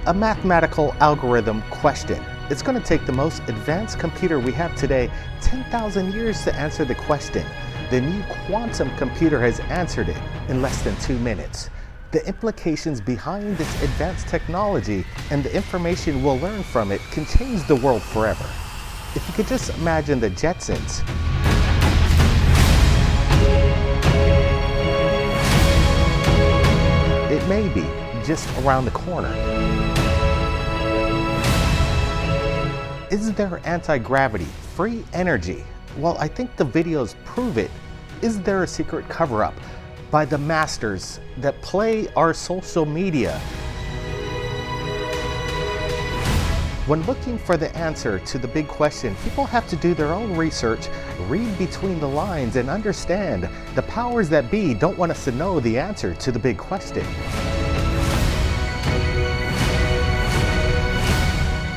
a mathematical algorithm question. It's going to take the most advanced computer we have today 10,000 years to answer the question. The new quantum computer has answered it in less than 2 minutes. The implications behind this advanced technology and the information we'll learn from it can change the world forever. If you could just imagine the Jetsons. It may be just around the corner. Is there anti-gravity, free energy? Well, I think the videos prove it. Is there a secret cover-up by the masters that play our social media? When looking for the answer to the big question, people have to do their own research, read between the lines, and understand the powers that be don't want us to know the answer to the big question.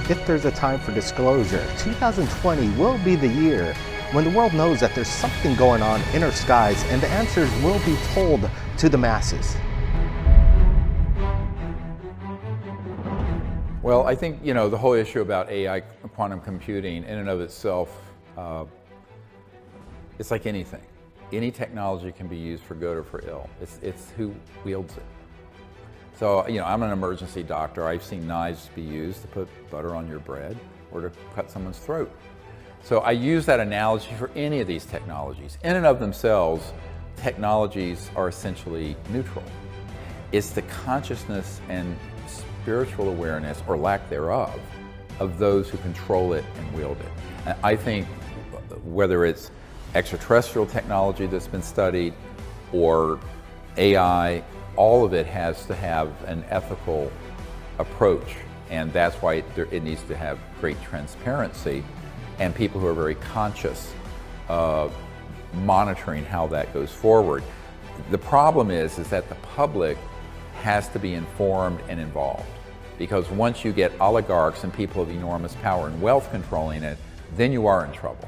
If there's a time for disclosure, 2020 will be the year when the world knows that there's something going on in our skies, and the answers will be told to the masses. Well, I think, the whole issue about AI, quantum computing, in and of itself, it's like anything. Any technology can be used for good or for ill. It's who wields it. So, I'm an emergency doctor. I've seen knives be used to put butter on your bread or to cut someone's throat. So I use that analogy for any of these technologies. In and of themselves, technologies are essentially neutral. It's the consciousness and spiritual awareness, or lack thereof, of those who control it and wield it. And I think whether it's extraterrestrial technology that's been studied or AI, all of it has to have an ethical approach, and that's why it needs to have great transparency and people who are very conscious of monitoring how that goes forward. The problem is that the public has to be informed and involved, because once you get oligarchs and people of enormous power and wealth controlling it, then you are in trouble.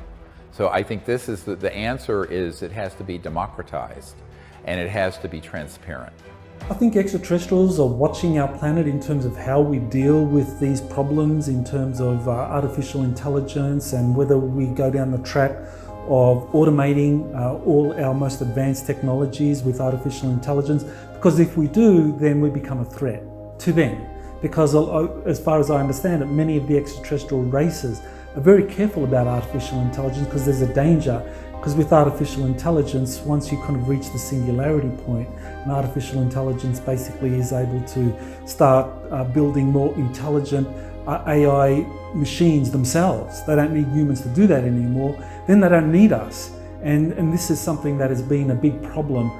So I think this is the answer is it has to be democratized and it has to be transparent. I think extraterrestrials are watching our planet in terms of how we deal with these problems, in terms of artificial intelligence, and whether we go down the track of automating all our most advanced technologies with artificial intelligence. Because if we do, then we become a threat to them. Because as far as I understand it, many of the extraterrestrial races are very careful about artificial intelligence because there's a danger. Because with artificial intelligence, once you kind of reach the singularity point, and artificial intelligence basically is able to start building more intelligent AI machines themselves. They don't need humans to do that anymore. Then they don't need us. And this is something that has been a big problem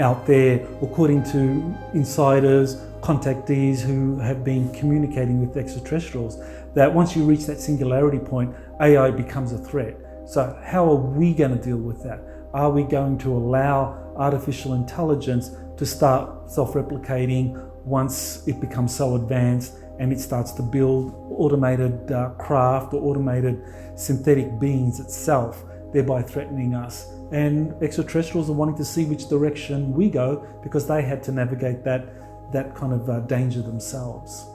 out there, according to insiders, contactees who have been communicating with extraterrestrials, that once you reach that singularity point, AI becomes a threat. So how are we going to deal with that? Are we going to allow artificial intelligence to start self-replicating once it becomes so advanced and it starts to build automated craft or automated synthetic beings itself, thereby threatening us? And extraterrestrials are wanting to see which direction we go because they had to navigate that kind of danger themselves.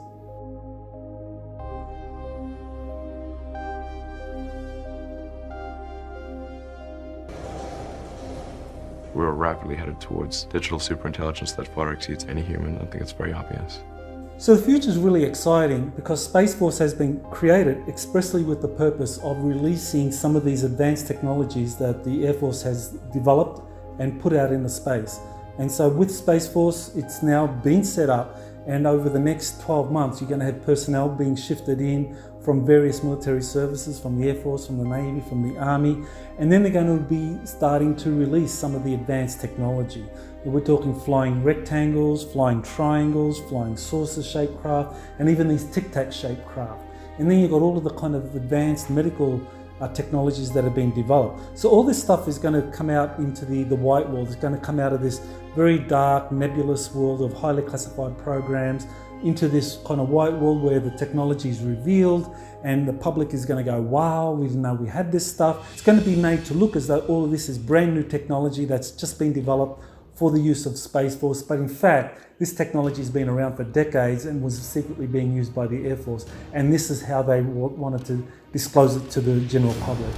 We're rapidly headed towards digital superintelligence that far exceeds any human. I think it's very obvious. So the future is really exciting because Space Force has been created expressly with the purpose of releasing some of these advanced technologies that the Air Force has developed and put out into space. And so with Space Force, it's now been set up, and over the next 12 months, you're going to have personnel being shifted in from various military services, from the Air Force, from the Navy, from the Army, and then they're going to be starting to release some of the advanced technology. We're talking flying rectangles, flying triangles, flying saucer-shaped craft, and even these tic-tac-shaped craft. And then you've got all of the kind of advanced medical technologies that have been developed. So all this stuff is going to come out into the white world. It's going to come out of this very dark, nebulous world of highly classified programs into this kind of white world where the technology is revealed and the public is going to go, wow, we didn't know we had this stuff. It's going to be made to look as though all of this is brand new technology that's just been developed for the use of Space Force, but in fact, this technology has been around for decades and was secretly being used by the Air Force, and this is how they wanted to disclose it to the general public.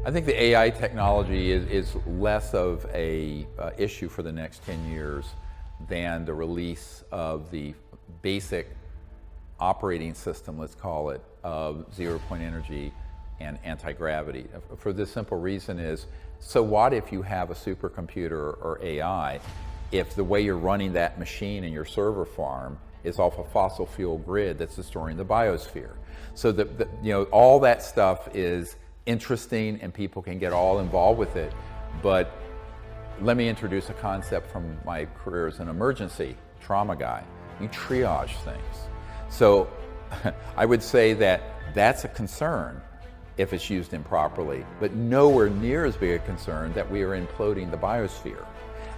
I think the AI technology is less of a issue for the next 10 years than the release of the basic operating system, let's call it, of zero-point energy and anti-gravity. For the simple reason is, so what if you have a supercomputer or AI, if the way you're running that machine in your server farm is off a fossil fuel grid that's destroying the biosphere? So all that stuff is interesting and people can get all involved with it, but let me introduce a concept from my career as an emergency trauma guy. You triage things. So I would say that that's a concern if it's used improperly, but nowhere near as big a concern that we are imploding the biosphere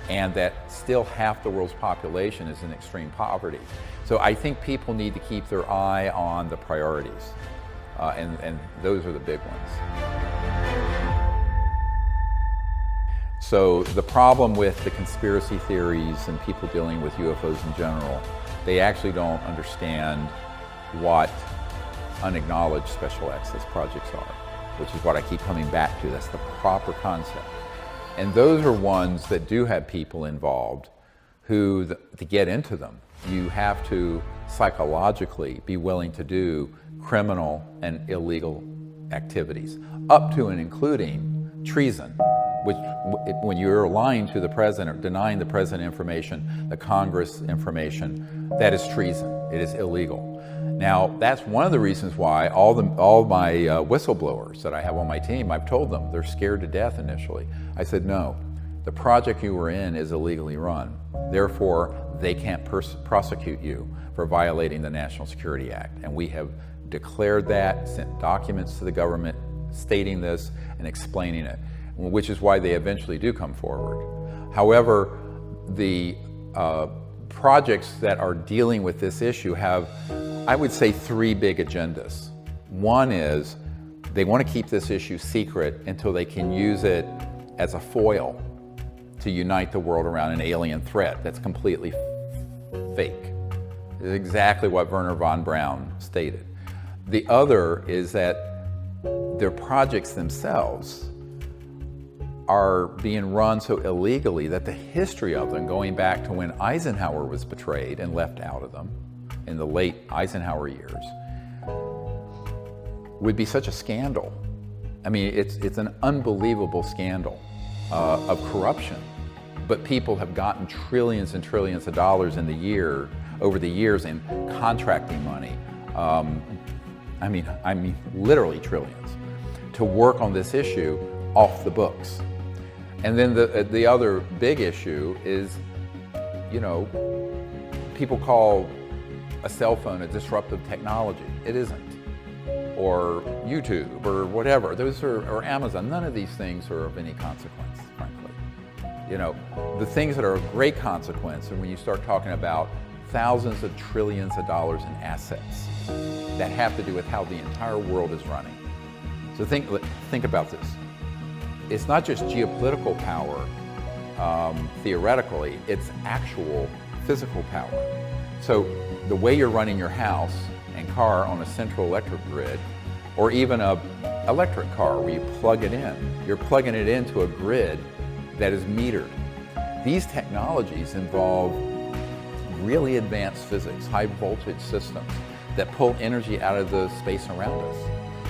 and that still half the world's population is in extreme poverty. So I think people need to keep their eye on the priorities, and those are the big ones. So the problem with the conspiracy theories and people dealing with UFOs in general, they actually don't understand what unacknowledged special access projects are, which is what I keep coming back to. That's the proper concept. And those are ones that do have people involved who, to get into them, you have to psychologically be willing to do criminal and illegal activities, up to and including treason, which when you're lying to the president or denying the president information, the Congress information, that is treason. It is illegal. Now, that's one of the reasons why all my whistleblowers that I have on my team, I've told them they're scared to death initially. I said, no, the project you were in is illegally run. Therefore, they can't prosecute you for violating the National Security Act. And we have declared that, sent documents to the government stating this and explaining it, which is why they eventually do come forward. However, the projects that are dealing with this issue have, I would say, three big agendas. One is they want to keep this issue secret until they can use it as a foil to unite the world around an alien threat that's completely fake. It's exactly what Wernher von Braun stated. The other is that their projects themselves are being run so illegally that the history of them, going back to when Eisenhower was betrayed and left out of them in the late Eisenhower years, would be such a scandal. I mean, it's an unbelievable scandal of corruption. But people have gotten trillions and trillions of dollars over the years in contracting money. I mean literally trillions, to work on this issue off the books. And then the other big issue is, you know, people call a cell phone a disruptive technology. It isn't. Or YouTube or whatever. Or Amazon. None of these things are of any consequence, frankly. You know, the things that are of great consequence are when you start talking about thousands of trillions of dollars in assets that have to do with how the entire world is running. So think about this. It's not just geopolitical power, theoretically, it's actual physical power. So the way you're running your house and car on a central electric grid, or even an electric car where you plug it in, you're plugging it into a grid that is metered. These technologies involve really advanced physics, high voltage systems that pull energy out of the space around us.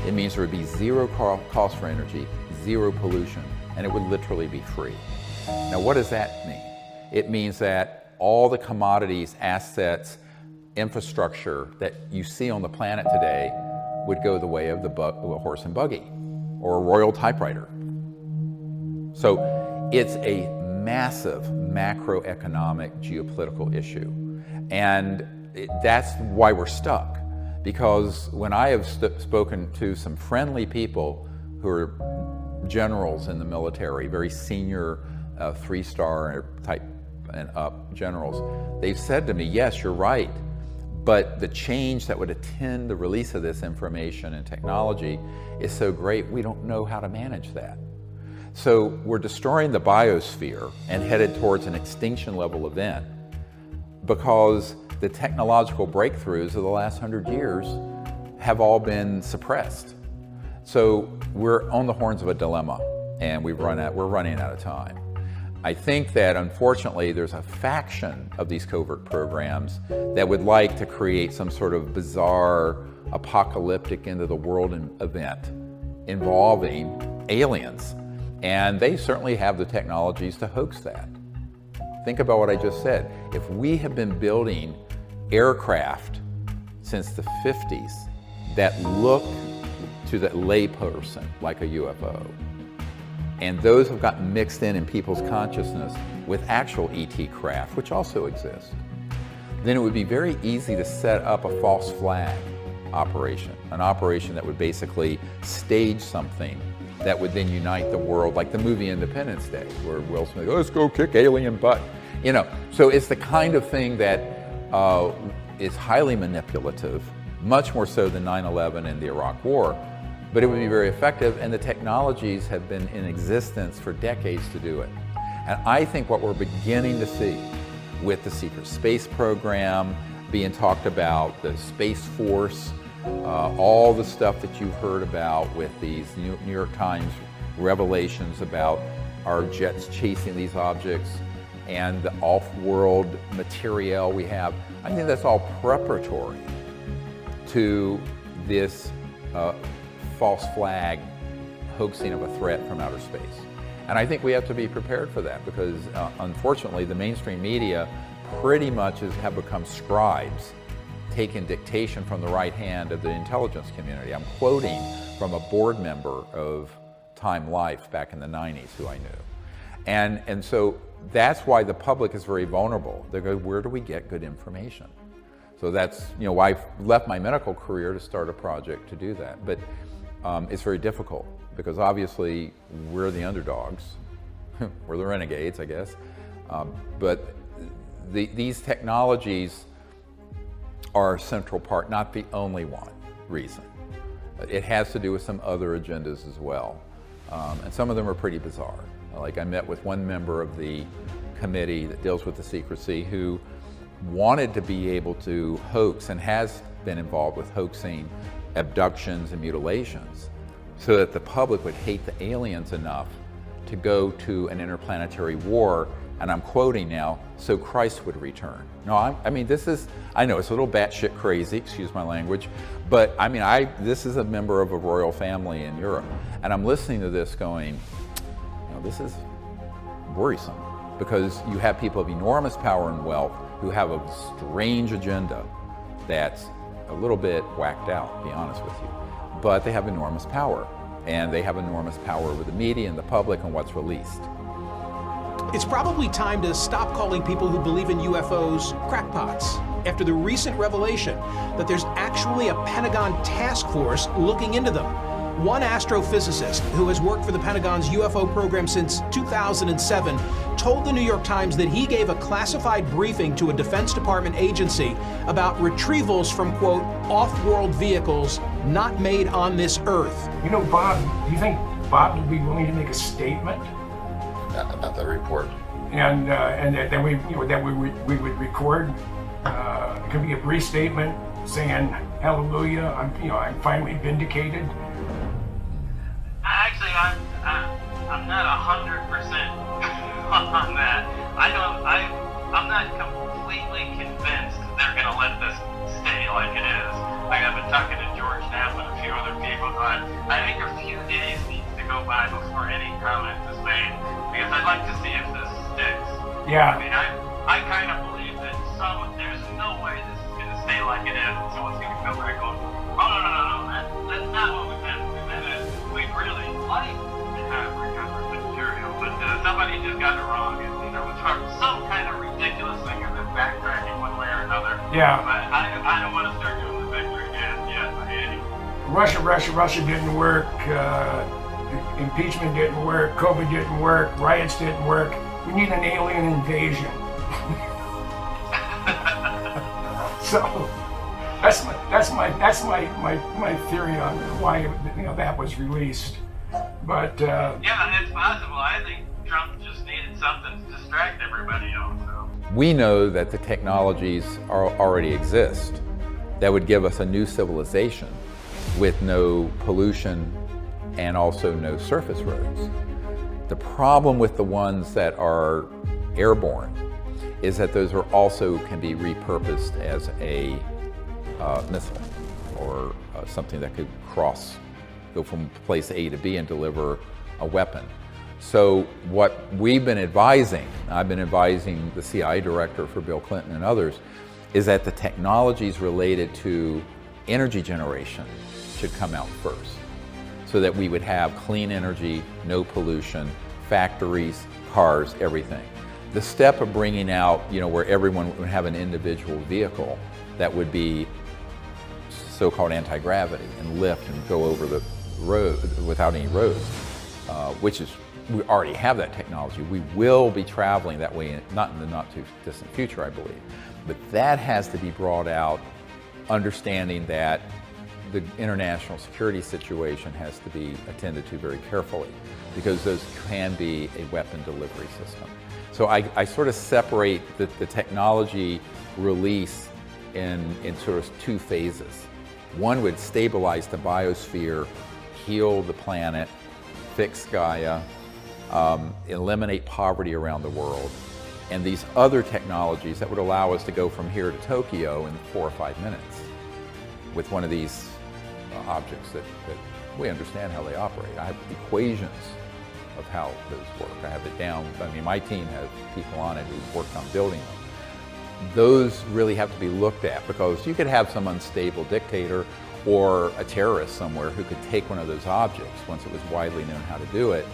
It means there would be zero cost for energy, zero pollution, and it would literally be free. Now, what does that mean? It means that all the commodities, assets, infrastructure that you see on the planet today would go the way of the horse and buggy or a royal typewriter. So it's a massive macroeconomic geopolitical issue. And that's why we're stuck. Because when I have spoken to some friendly people who are generals in the military, very senior 3-star type and up generals, they've said to me, yes, you're right, but the change that would attend the release of this information and technology is so great, we don't know how to manage that. So we're destroying the biosphere and headed towards an extinction level event because the technological breakthroughs of the last 100 years have all been suppressed. So we're on the horns of a dilemma, and we're running out of time. I think that unfortunately there's a faction of these covert programs that would like to create some sort of bizarre apocalyptic end of the world event involving aliens. And they certainly have the technologies to hoax that. Think about what I just said. If we have been building aircraft since the 50s that look to the layperson like a UFO, and those have gotten mixed in people's consciousness with actual ET craft, which also exist, then it would be very easy to set up a false flag operation, an operation that would basically stage something that would then unite the world, like the movie Independence Day, where Will Smith goes, let's go kick alien butt. You know, so it's the kind of thing that is highly manipulative, much more so than 9/11 and the Iraq War, but it would be very effective, and the technologies have been in existence for decades to do it. And I think what we're beginning to see with the secret space program being talked about, the Space Force, all the stuff that you've heard about with these New York Times revelations about our jets chasing these objects and the off-world material we have, I think that's all preparatory to this false flag hoaxing of a threat from outer space. And I think we have to be prepared for that because unfortunately the mainstream media pretty much have become scribes, taking dictation from the right hand of the intelligence community. I'm quoting from a board member of Time Life back in the 90s who I knew. And so that's why the public is very vulnerable. They go, where do we get good information? So that's, you know, why I left my medical career to start a project to do that. But it's very difficult because obviously we're the underdogs. We're the renegades, I guess. But these technologies are a central part, not the only reason. It has to do with some other agendas as well. And some of them are pretty bizarre. Like I met with one member of the committee that deals with the secrecy who wanted to be able to hoax and has been involved with hoaxing abductions and mutilations so that the public would hate the aliens enough to go to an interplanetary war, and I'm quoting now, so Christ would return. No, I mean, this is, I know it's a little batshit crazy, excuse my language, but I mean, this is a member of a royal family in Europe, and I'm listening to this going, you know, this is worrisome, because you have people of enormous power and wealth who have a strange agenda that's a little bit whacked out, to be honest with you, but they have enormous power, and they have enormous power over the media and the public and what's released. It's probably time to stop calling people who believe in UFOs crackpots after the recent revelation that there's actually a Pentagon task force looking into them. One astrophysicist who has worked for the Pentagon's UFO program since 2007 told the New York Times that he gave a classified briefing to a Defense Department agency about retrievals from, quote, off-world vehicles not made on this Earth. You know, Bob, do you think Bob would be willing to make a statement about that report? And that we would record. It could be a brief statement saying, "Hallelujah! I'm finally vindicated." Actually, I'm not 100% on that. I'm not completely convinced they're going to let this stay like it is. Like I've been talking to George Knapp and a few other people. I think a few days needs to go by before any comment is made, because I'd like to see if this sticks. Yeah. I mean, I kind of believe that there's no way this is going to stay like it is. Someone's going to come back going, oh no, that's not what we meant. We meant it. We'd really like to have recovered material, but somebody just got it wrong, and it's some kind of ridiculous thing, and then backtracking one way or another. Yeah. But I don't want to start doing the victory dance yet by any. Russia didn't work. Impeachment didn't work. COVID didn't work. Riots didn't work. We need an alien invasion. So that's my theory on why that was released. But yeah, it's possible. I think Trump just needed something to distract everybody else. So. We know that the technologies already exist that would give us a new civilization with no pollution and also no surface roads. The problem with the ones that are airborne is that those are also can be repurposed as a missile or something that could go from place A to B and deliver a weapon. So what we've been advising, I've been advising the CIA director for Bill Clinton and others, is that the technologies related to energy generation should come out first, so that we would have clean energy, no pollution, factories, cars, everything. The step of bringing out, where everyone would have an individual vehicle that would be so-called anti-gravity and lift and go over the road without any roads, which is, we already have that technology. We will be traveling that way, not in the not too distant future, I believe. But that has to be brought out, understanding that the international security situation has to be attended to very carefully, because those can be a weapon delivery system. So I sort of separate the technology release in sort of two phases. One would stabilize the biosphere, heal the planet, fix Gaia, eliminate poverty around the world, and these other technologies that would allow us to go from here to Tokyo in 4 or 5 minutes with one of these objects that we understand how they operate. I have equations of how those work. I have it down. I mean, my team has people on it who've worked on building them. Those really have to be looked at, because you could have some unstable dictator or a terrorist somewhere who could take one of those objects, once it was widely known how to do it,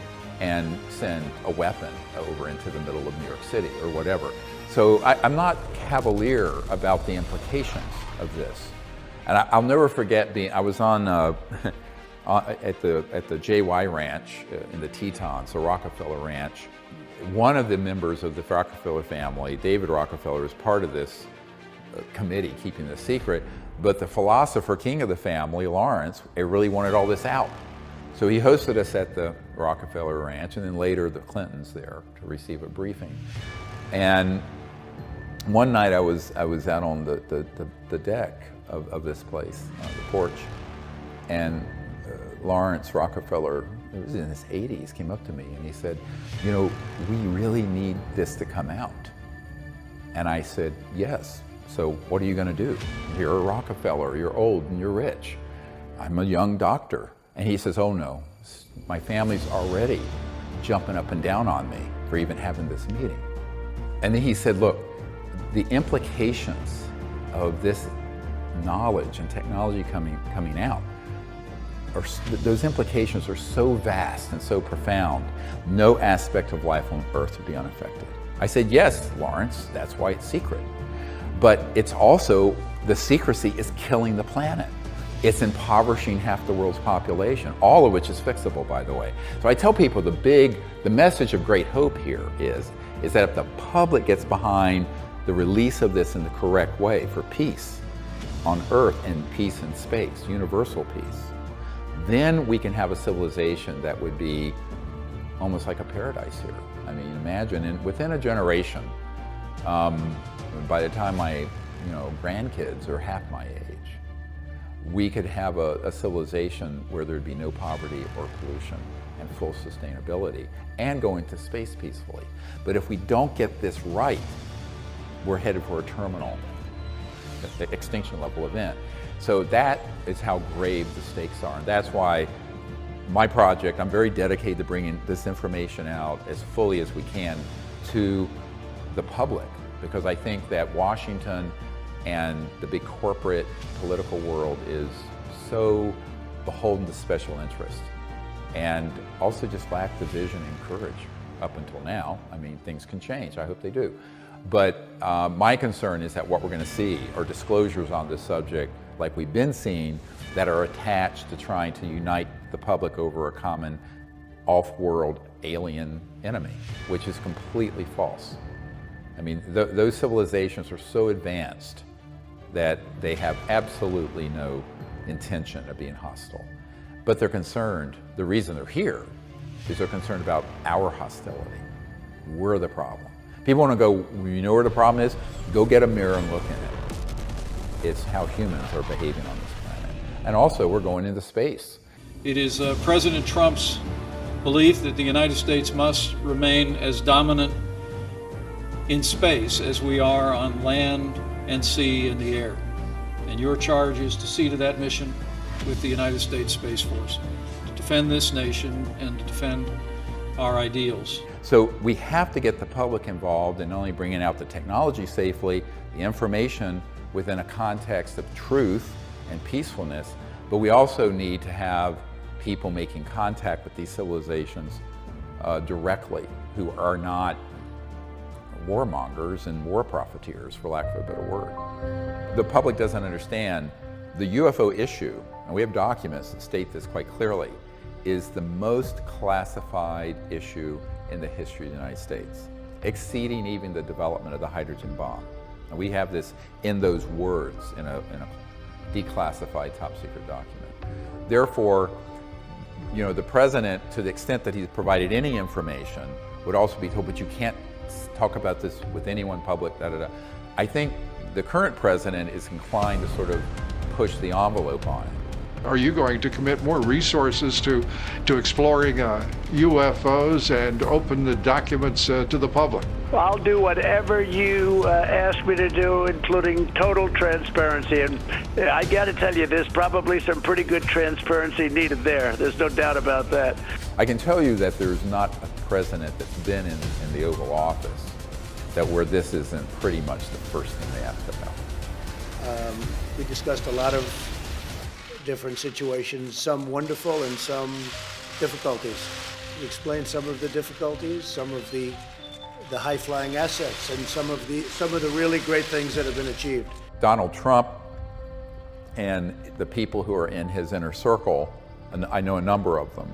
and send a weapon over into the middle of New York City or whatever. So I'm not cavalier about the implications of this. And I'll never forget I was on at the JY Ranch in the Tetons, the Rockefeller Ranch. One of the members of the Rockefeller family, David Rockefeller, is part of this committee keeping this secret, but the philosopher king of the family, Lawrence, really wanted all this out. So he hosted us at the Rockefeller Ranch, and then later the Clintons there to receive a briefing. And one night I was out on the deck of this place, the porch, and Lawrence Rockefeller, it was in his 80s, came up to me and he said, you know, we really need this to come out. And I said, yes. So what are you going to do? You're a Rockefeller, you're old and you're rich. I'm a young doctor. And he says, oh no, my family's already jumping up and down on me for even having this meeting. And then he said, look, the implications of this knowledge and technology coming out, those implications are so vast and so profound, no aspect of life on Earth would be unaffected. I said, yes, Lawrence, that's why it's secret. But it's also, the secrecy is killing the planet. It's impoverishing half the world's population, all of which is fixable, by the way. So I tell people the message of great hope here is that if the public gets behind the release of this in the correct way for peace on Earth and peace in space, universal peace, then we can have a civilization that would be almost like a paradise here. I mean, imagine, and within a generation, by the time my grandkids are half my age, we could have a civilization where there'd be no poverty or pollution and full sustainability and go into space peacefully. But if we don't get this right, we're headed for a terminal extinction level event. So that is how grave the stakes are. And that's why my project, I'm very dedicated to bringing this information out as fully as we can to the public, because I think that Washington and the big corporate political world is so beholden to special interests and also just lack the vision and courage up until now. I mean, things can change, I hope they do. But my concern is that what we're going to see are disclosures on this subject like we've been seeing that are attached to trying to unite the public over a common off-world alien enemy, which is completely false. I mean, those civilizations are so advanced that they have absolutely no intention of being hostile. But they're concerned, the reason they're here is they're concerned about our hostility. We're the problem. People want to go, you know where the problem is? Go get a mirror and look in it. It's how humans are behaving on this planet. And also, we're going into space. It is President Trump's belief that the United States must remain as dominant in space as we are on land and sea and the air. And your charge is to see to that mission with the United States Space Force, to defend this nation and to defend our ideals. So we have to get the public involved in not only bringing out the technology safely, the information within a context of truth and peacefulness, but we also need to have people making contact with these civilizations directly, who are not warmongers and war profiteers, for lack of a better word. The public doesn't understand the UFO issue, and we have documents that state this quite clearly, is the most classified issue in the history of the United States, exceeding even the development of the hydrogen bomb. And we have this in those words in a declassified top secret document. Therefore, the president, to the extent that he's provided any information, would also be told, but you can't talk about this with anyone public, I think the current president is inclined to sort of push the envelope on it. Are you going to commit more resources to exploring UFOs and open the documents to the public? I'll do whatever you ask me to do, including total transparency. And I got to tell you, there's probably some pretty good transparency needed there. There's no doubt about that. I can tell you that there's not a president that's been in the Oval Office where this isn't pretty much the first thing they asked about. We discussed a lot of different situations, some wonderful and some difficulties. We explained some of the difficulties, some of the high-flying assets, and some of the really great things that have been achieved. Donald Trump and the people who are in his inner circle and I know a number of them.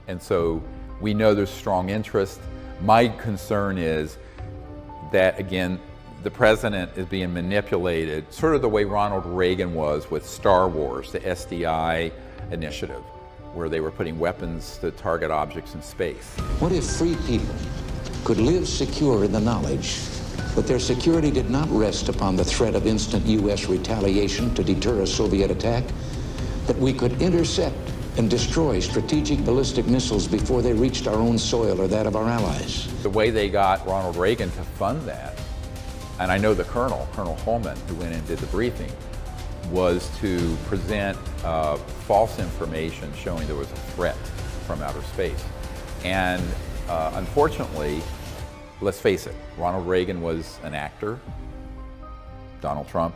And so we know there's strong interest. My concern is that, again, the president is being manipulated, sort of the way Ronald Reagan was with Star Wars, the SDI initiative, where they were putting weapons to target objects in space. What if free people could live secure in the knowledge that their security did not rest upon the threat of instant U.S. retaliation to deter a Soviet attack, that we could intercept and destroy strategic ballistic missiles before they reached our own soil or that of our allies? The way they got Ronald Reagan to fund that, and I know the Colonel Holman, who went in and did the briefing, was to present false information showing there was a threat from outer space. And unfortunately, let's face it, Ronald Reagan was an actor. Donald Trump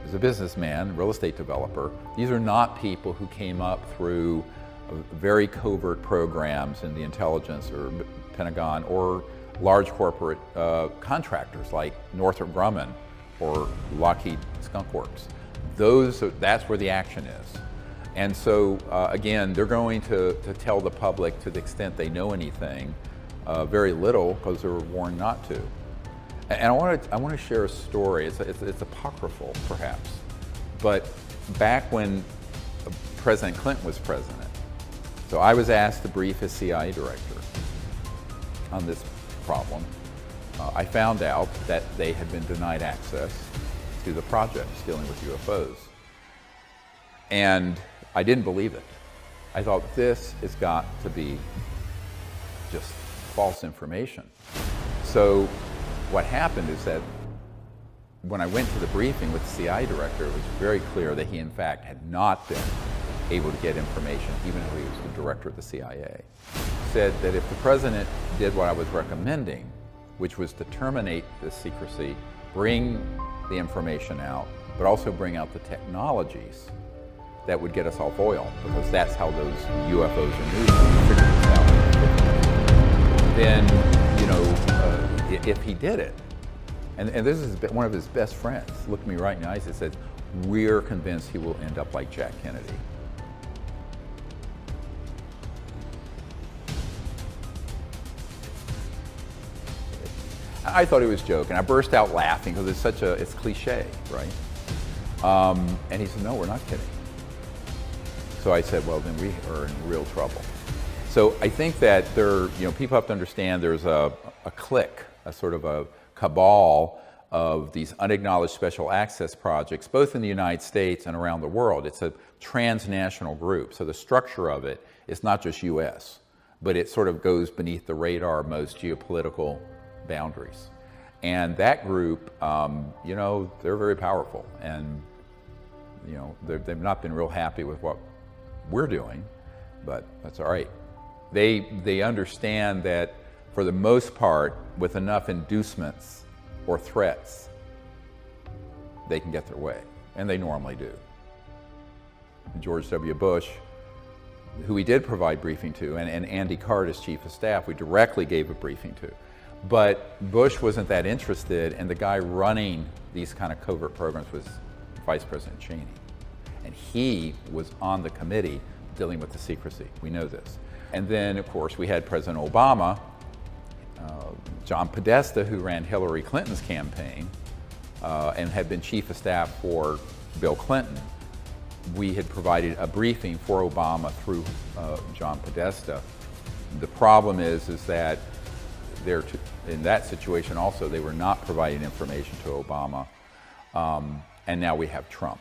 is a businessman, real estate developer. These are not people who came up through very covert programs in the intelligence or Pentagon or large corporate contractors like Northrop Grumman or Lockheed Skunk Works. That's where the action is. And so, again, they're going to tell the public, to the extent they know anything, very little, because they were warned not to. And I want to share a story. It's apocryphal, perhaps, but back when President Clinton was president, so I was asked to brief his CIA director on this problem. I found out that they had been denied access to the projects dealing with UFOs, and I didn't believe it. I thought, this has got to be just false information. So what happened is that when I went to the briefing with the CIA director, it was very clear that he, in fact, had not been able to get information, even though he was the director of the CIA. Said that if the president did what I was recommending, which was to terminate this secrecy, bring the information out, but also bring out the technologies that would get us off oil, because that's how those UFOs are moving. Figure this out. Then, you know, if he did it, and this is one of his best friends, looked me right in the eyes and said, we're convinced he will end up like Jack Kennedy. I thought he was joking. I burst out laughing because it's cliche, right? And he said, no, we're not kidding. So I said, well, then we are in real trouble. So I think that people have to understand there's a clique, a sort of a cabal of these unacknowledged special access projects, both in the United States and around the world. It's a transnational group. So the structure of it is not just US, but it sort of goes beneath the radar of most geopolitical boundaries. And that group, they're very powerful, and they've not been real happy with what we're doing, but that's all right. They understand that for the most part, with enough inducements or threats, they can get their way, and they normally do. George W. Bush, who we did provide briefing to, and Andy Card as Chief of Staff, we directly gave a briefing to. But Bush wasn't that interested, and the guy running these kind of covert programs was Vice President Cheney. And he was on the committee dealing with the secrecy. We know this. And then, of course, we had President Obama, John Podesta, who ran Hillary Clinton's campaign and had been Chief of Staff for Bill Clinton. We had provided a briefing for Obama through John Podesta. The problem is that in that situation also, they were not providing information to Obama, and now we have Trump.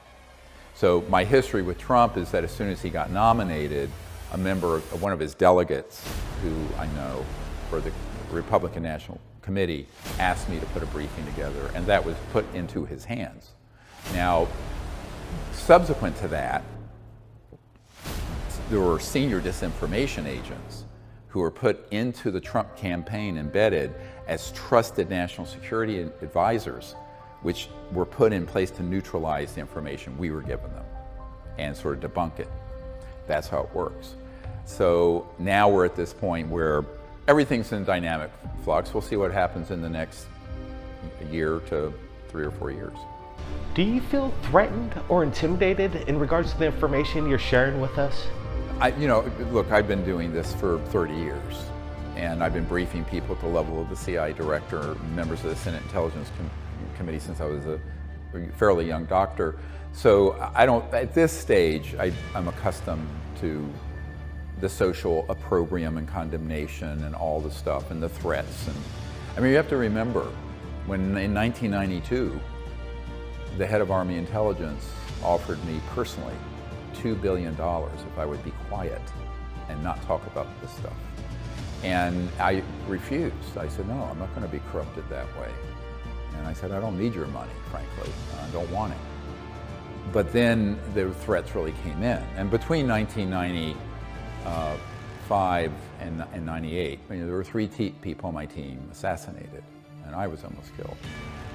So my history with Trump is that as soon as he got nominated, a member of one of his delegates, who I know, for the Republican National Committee, asked me to put a briefing together, and that was put into his hands. Now, subsequent to that, there were senior disinformation agents who were put into the Trump campaign, embedded as trusted national security advisors, which were put in place to neutralize the information we were giving them and sort of debunk it. That's how it works. So now we're at this point where everything's in dynamic flux. We'll see what happens in the next year to 3 or 4 years. Do you feel threatened or intimidated in regards to the information you're sharing with us? Look, I've been doing this for 30 years, and I've been briefing people at the level of the CIA director, members of the Senate Intelligence Committee since I was a fairly young doctor. So at this stage, I'm accustomed to the social opprobrium and condemnation and all the stuff and the threats. And I mean, you have to remember, when in 1992, the head of Army Intelligence offered me personally $2 billion if I would be quiet and not talk about this stuff. And I refused. I said, no, I'm not going to be corrupted that way. And I said, I don't need your money, frankly. I don't want it. But then the threats really came in. And between 1995 and 98, there were 3 people on my team assassinated, and I was almost killed.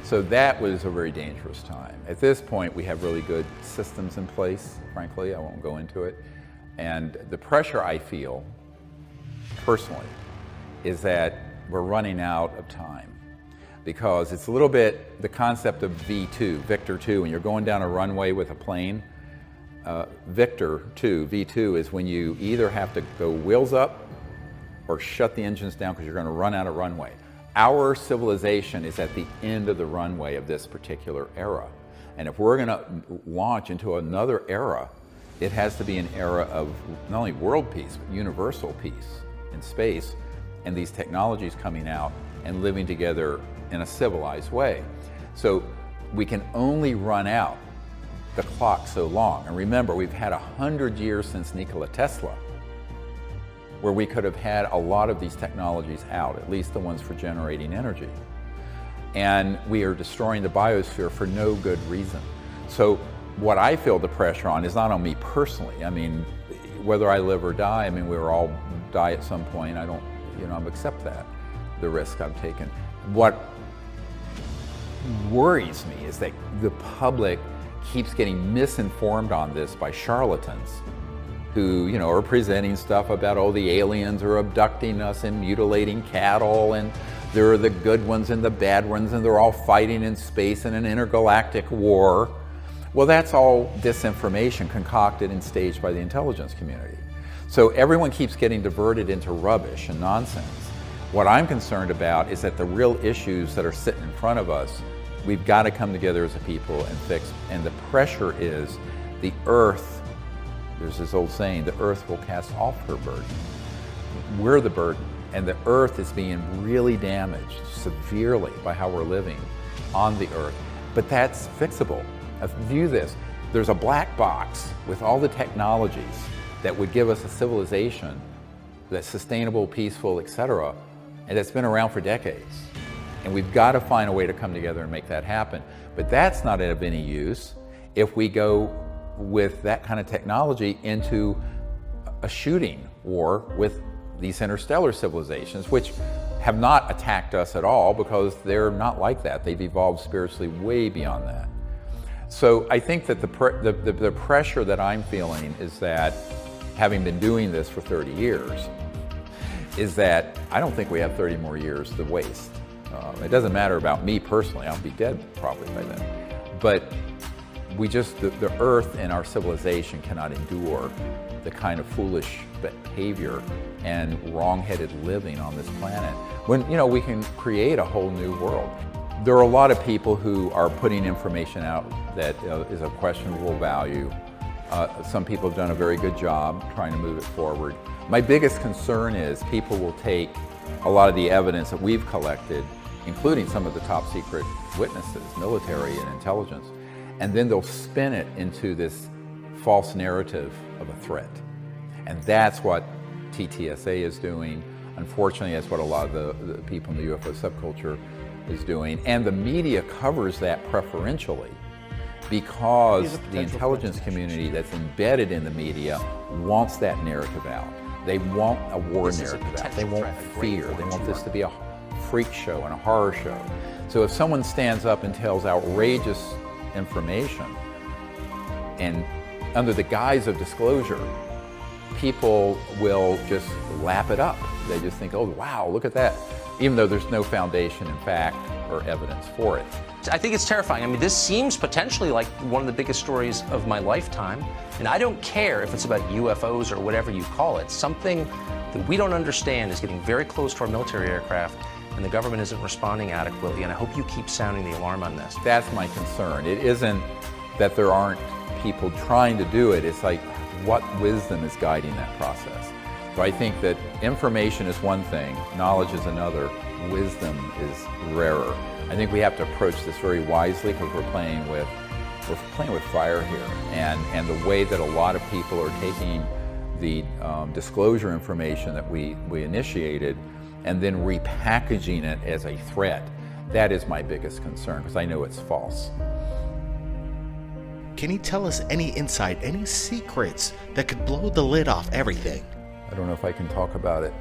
So that was a very dangerous time. At this point, we have really good systems in place, frankly. I won't go into it. And the pressure I feel, personally, is that we're running out of time. Because it's a little bit the concept of V2, Victor 2, when you're going down a runway with a plane. Victor 2, V2, is when you either have to go wheels up or shut the engines down because you're going to run out of runway. Our civilization is at the end of the runway of this particular era. And if we're going to launch into another era, it has to be an era of not only world peace, but universal peace in space, and these technologies coming out and living together in a civilized way. So we can only run out the clock so long. And remember, we've had 100 years since Nikola Tesla, where we could have had a lot of these technologies out, at least the ones for generating energy. And we are destroying the biosphere for no good reason. So what I feel the pressure on is not on me personally. I mean, whether I live or die, I mean, we will all die at some point. I don't, I accept that, the risk I'm taking. What worries me is that the public keeps getting misinformed on this by charlatans who, are presenting stuff about, oh, the aliens are abducting us and mutilating cattle, and there are the good ones and the bad ones, and they're all fighting in space in an intergalactic war. Well, that's all disinformation concocted and staged by the intelligence community. So everyone keeps getting diverted into rubbish and nonsense. What I'm concerned about is that the real issues that are sitting in front of us, we've got to come together as a people and fix. And the pressure is the earth, there's this old saying, the earth will cast off her burden. We're the burden, and the earth is being really damaged severely by how we're living on the earth. But that's fixable. View this, there's a black box with all the technologies that would give us a civilization that's sustainable, peaceful, etc., and that's been around for decades. And we've got to find a way to come together and make that happen. But that's not of any use if we go with that kind of technology into a shooting war with these interstellar civilizations, which have not attacked us at all because they're not like that. They've evolved spiritually way beyond that. So I think that the pressure that I'm feeling is that, having been doing this for 30 years, is that I don't think we have 30 more years to waste. It doesn't matter about me personally, I'll be dead probably by then. But the earth and our civilization cannot endure the kind of foolish behavior and wrong-headed living on this planet when, we can create a whole new world. There are a lot of people who are putting information out that is of questionable value. Some people have done a very good job trying to move it forward. My biggest concern is people will take a lot of the evidence that we've collected, including some of the top secret witnesses, military and intelligence, and then they'll spin it into this false narrative of a threat. And that's what TTSA is doing. Unfortunately, that's what a lot of the people in the UFO subculture is doing. And the media covers that preferentially because the intelligence community that's embedded in the media wants that narrative out. They want a war narrative out. They want fear. They want this to be a freak show and a horror show. So if someone stands up and tells outrageous information and under the guise of disclosure, people will just lap it up. They just think, oh, wow, look at that. even though there's no foundation in fact or evidence for it. I think it's terrifying. I mean, this seems potentially like one of the biggest stories of my lifetime. And I don't care if it's about UFOs or whatever you call it. Something that we don't understand is getting very close to our military aircraft, and the government isn't responding adequately. And I hope you keep sounding the alarm on this. That's my concern. It isn't that there aren't people trying to do it. It's like, what wisdom is guiding that process? So I think that information is one thing, knowledge is another, wisdom is rarer. I think we have to approach this very wisely because we're playing with fire here, and the way that a lot of people are taking the disclosure information that we initiated and then repackaging it as a threat. That is my biggest concern because I know it's false. Can you tell us any insight, any secrets that could blow the lid off everything? I don't know if I can talk about it.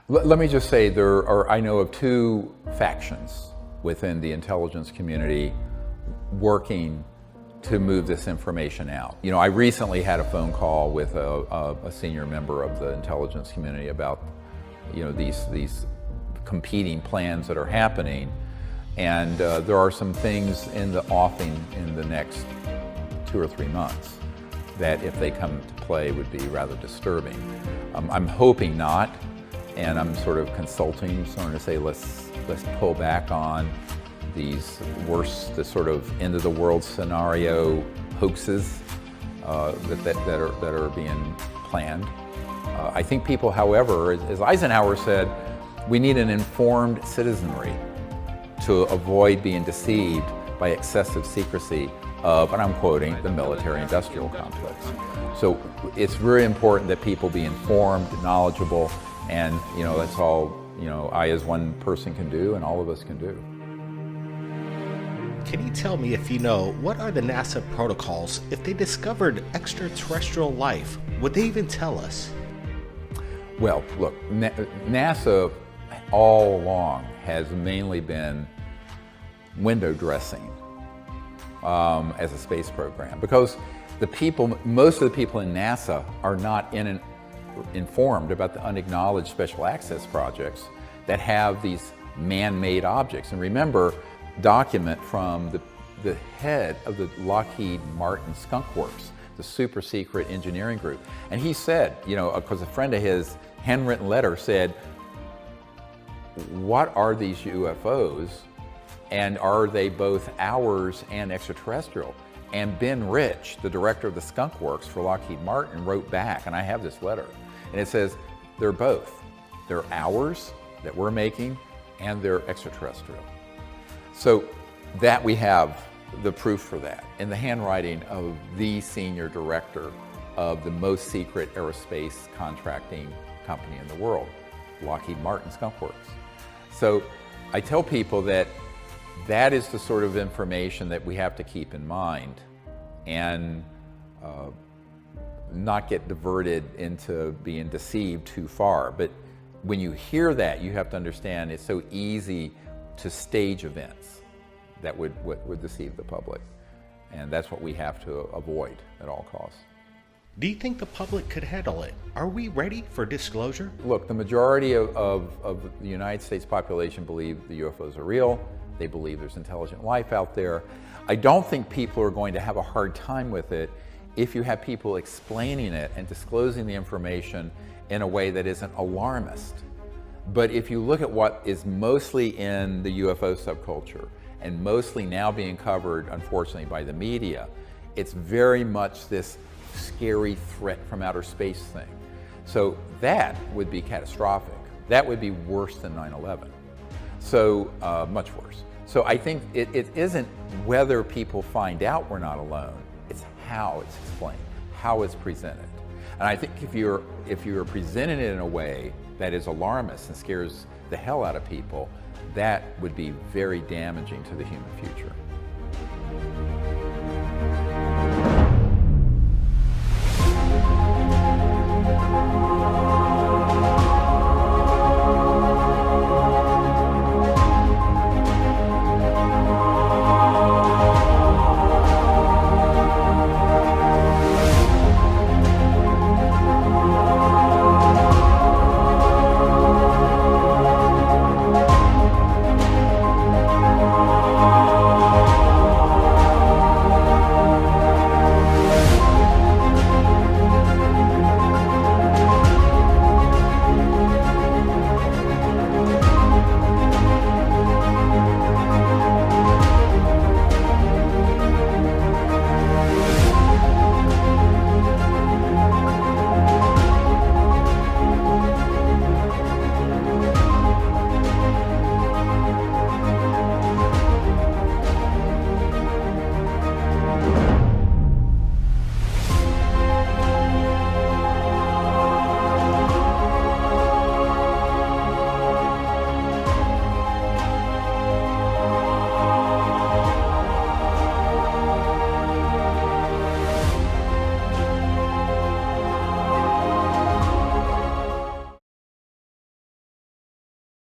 Let me just say I know of two factions within the intelligence community working to move this information out. You know, I recently had a phone call with a senior member of the intelligence community about, you know, these competing plans that are happening, and there are some things in the offing in the next 2 or 3 months that, if they come to play, would be rather disturbing. I'm hoping not, and I'm sort of consulting, starting to say let's pull back on these the sort of end of the world scenario hoaxes that are being planned. I think people, however, as Eisenhower said, we need an informed citizenry to avoid being deceived by excessive secrecy of, and I'm quoting, the military-industrial complex. So it's very important that people be informed, knowledgeable, and, you know, that's all, you know, I as one person can do and all of us can do. Can you tell me, if you know, what are the NASA protocols if they discovered extraterrestrial life? Would they even tell us? Well, look, NASA all along has mainly been window dressing as a space program, because most of the people in NASA are not informed about the unacknowledged special access projects that have these man-made objects. And remember, document from the head of the Lockheed Martin Skunk Works, the super secret engineering group. And he said, you know, because a friend of his handwritten letter said, what are these UFOs, and are they both ours and extraterrestrial? And Ben Rich, the director of the Skunk Works for Lockheed Martin, wrote back, and I have this letter, and it says, they're both. They're ours that we're making, and they're extraterrestrial. So that we have the proof for that in the handwriting of the senior director of the most secret aerospace contracting company in the world, Lockheed Martin Skunk Works. So I tell people that that is the sort of information that we have to keep in mind and not get diverted into being deceived too far. But when you hear that, you have to understand it's so easy to stage events that would deceive the public. And that's what we have to avoid at all costs. Do you think the public could handle it? Are we ready for disclosure? Look, the majority of the United States population believe the UFOs are real. They believe there's intelligent life out there. I don't think people are going to have a hard time with it if you have people explaining it and disclosing the information in a way that isn't alarmist. But if you look at what is mostly in the UFO subculture and mostly now being covered, unfortunately, by the media, it's very much this scary threat from outer space thing. So that would be catastrophic. That would be worse than 9/11. So much worse. So I think it isn't whether people find out we're not alone, it's how it's explained, how it's presented. And I think if you're presenting it in a way that is alarmist and scares the hell out of people, that would be very damaging to the human future.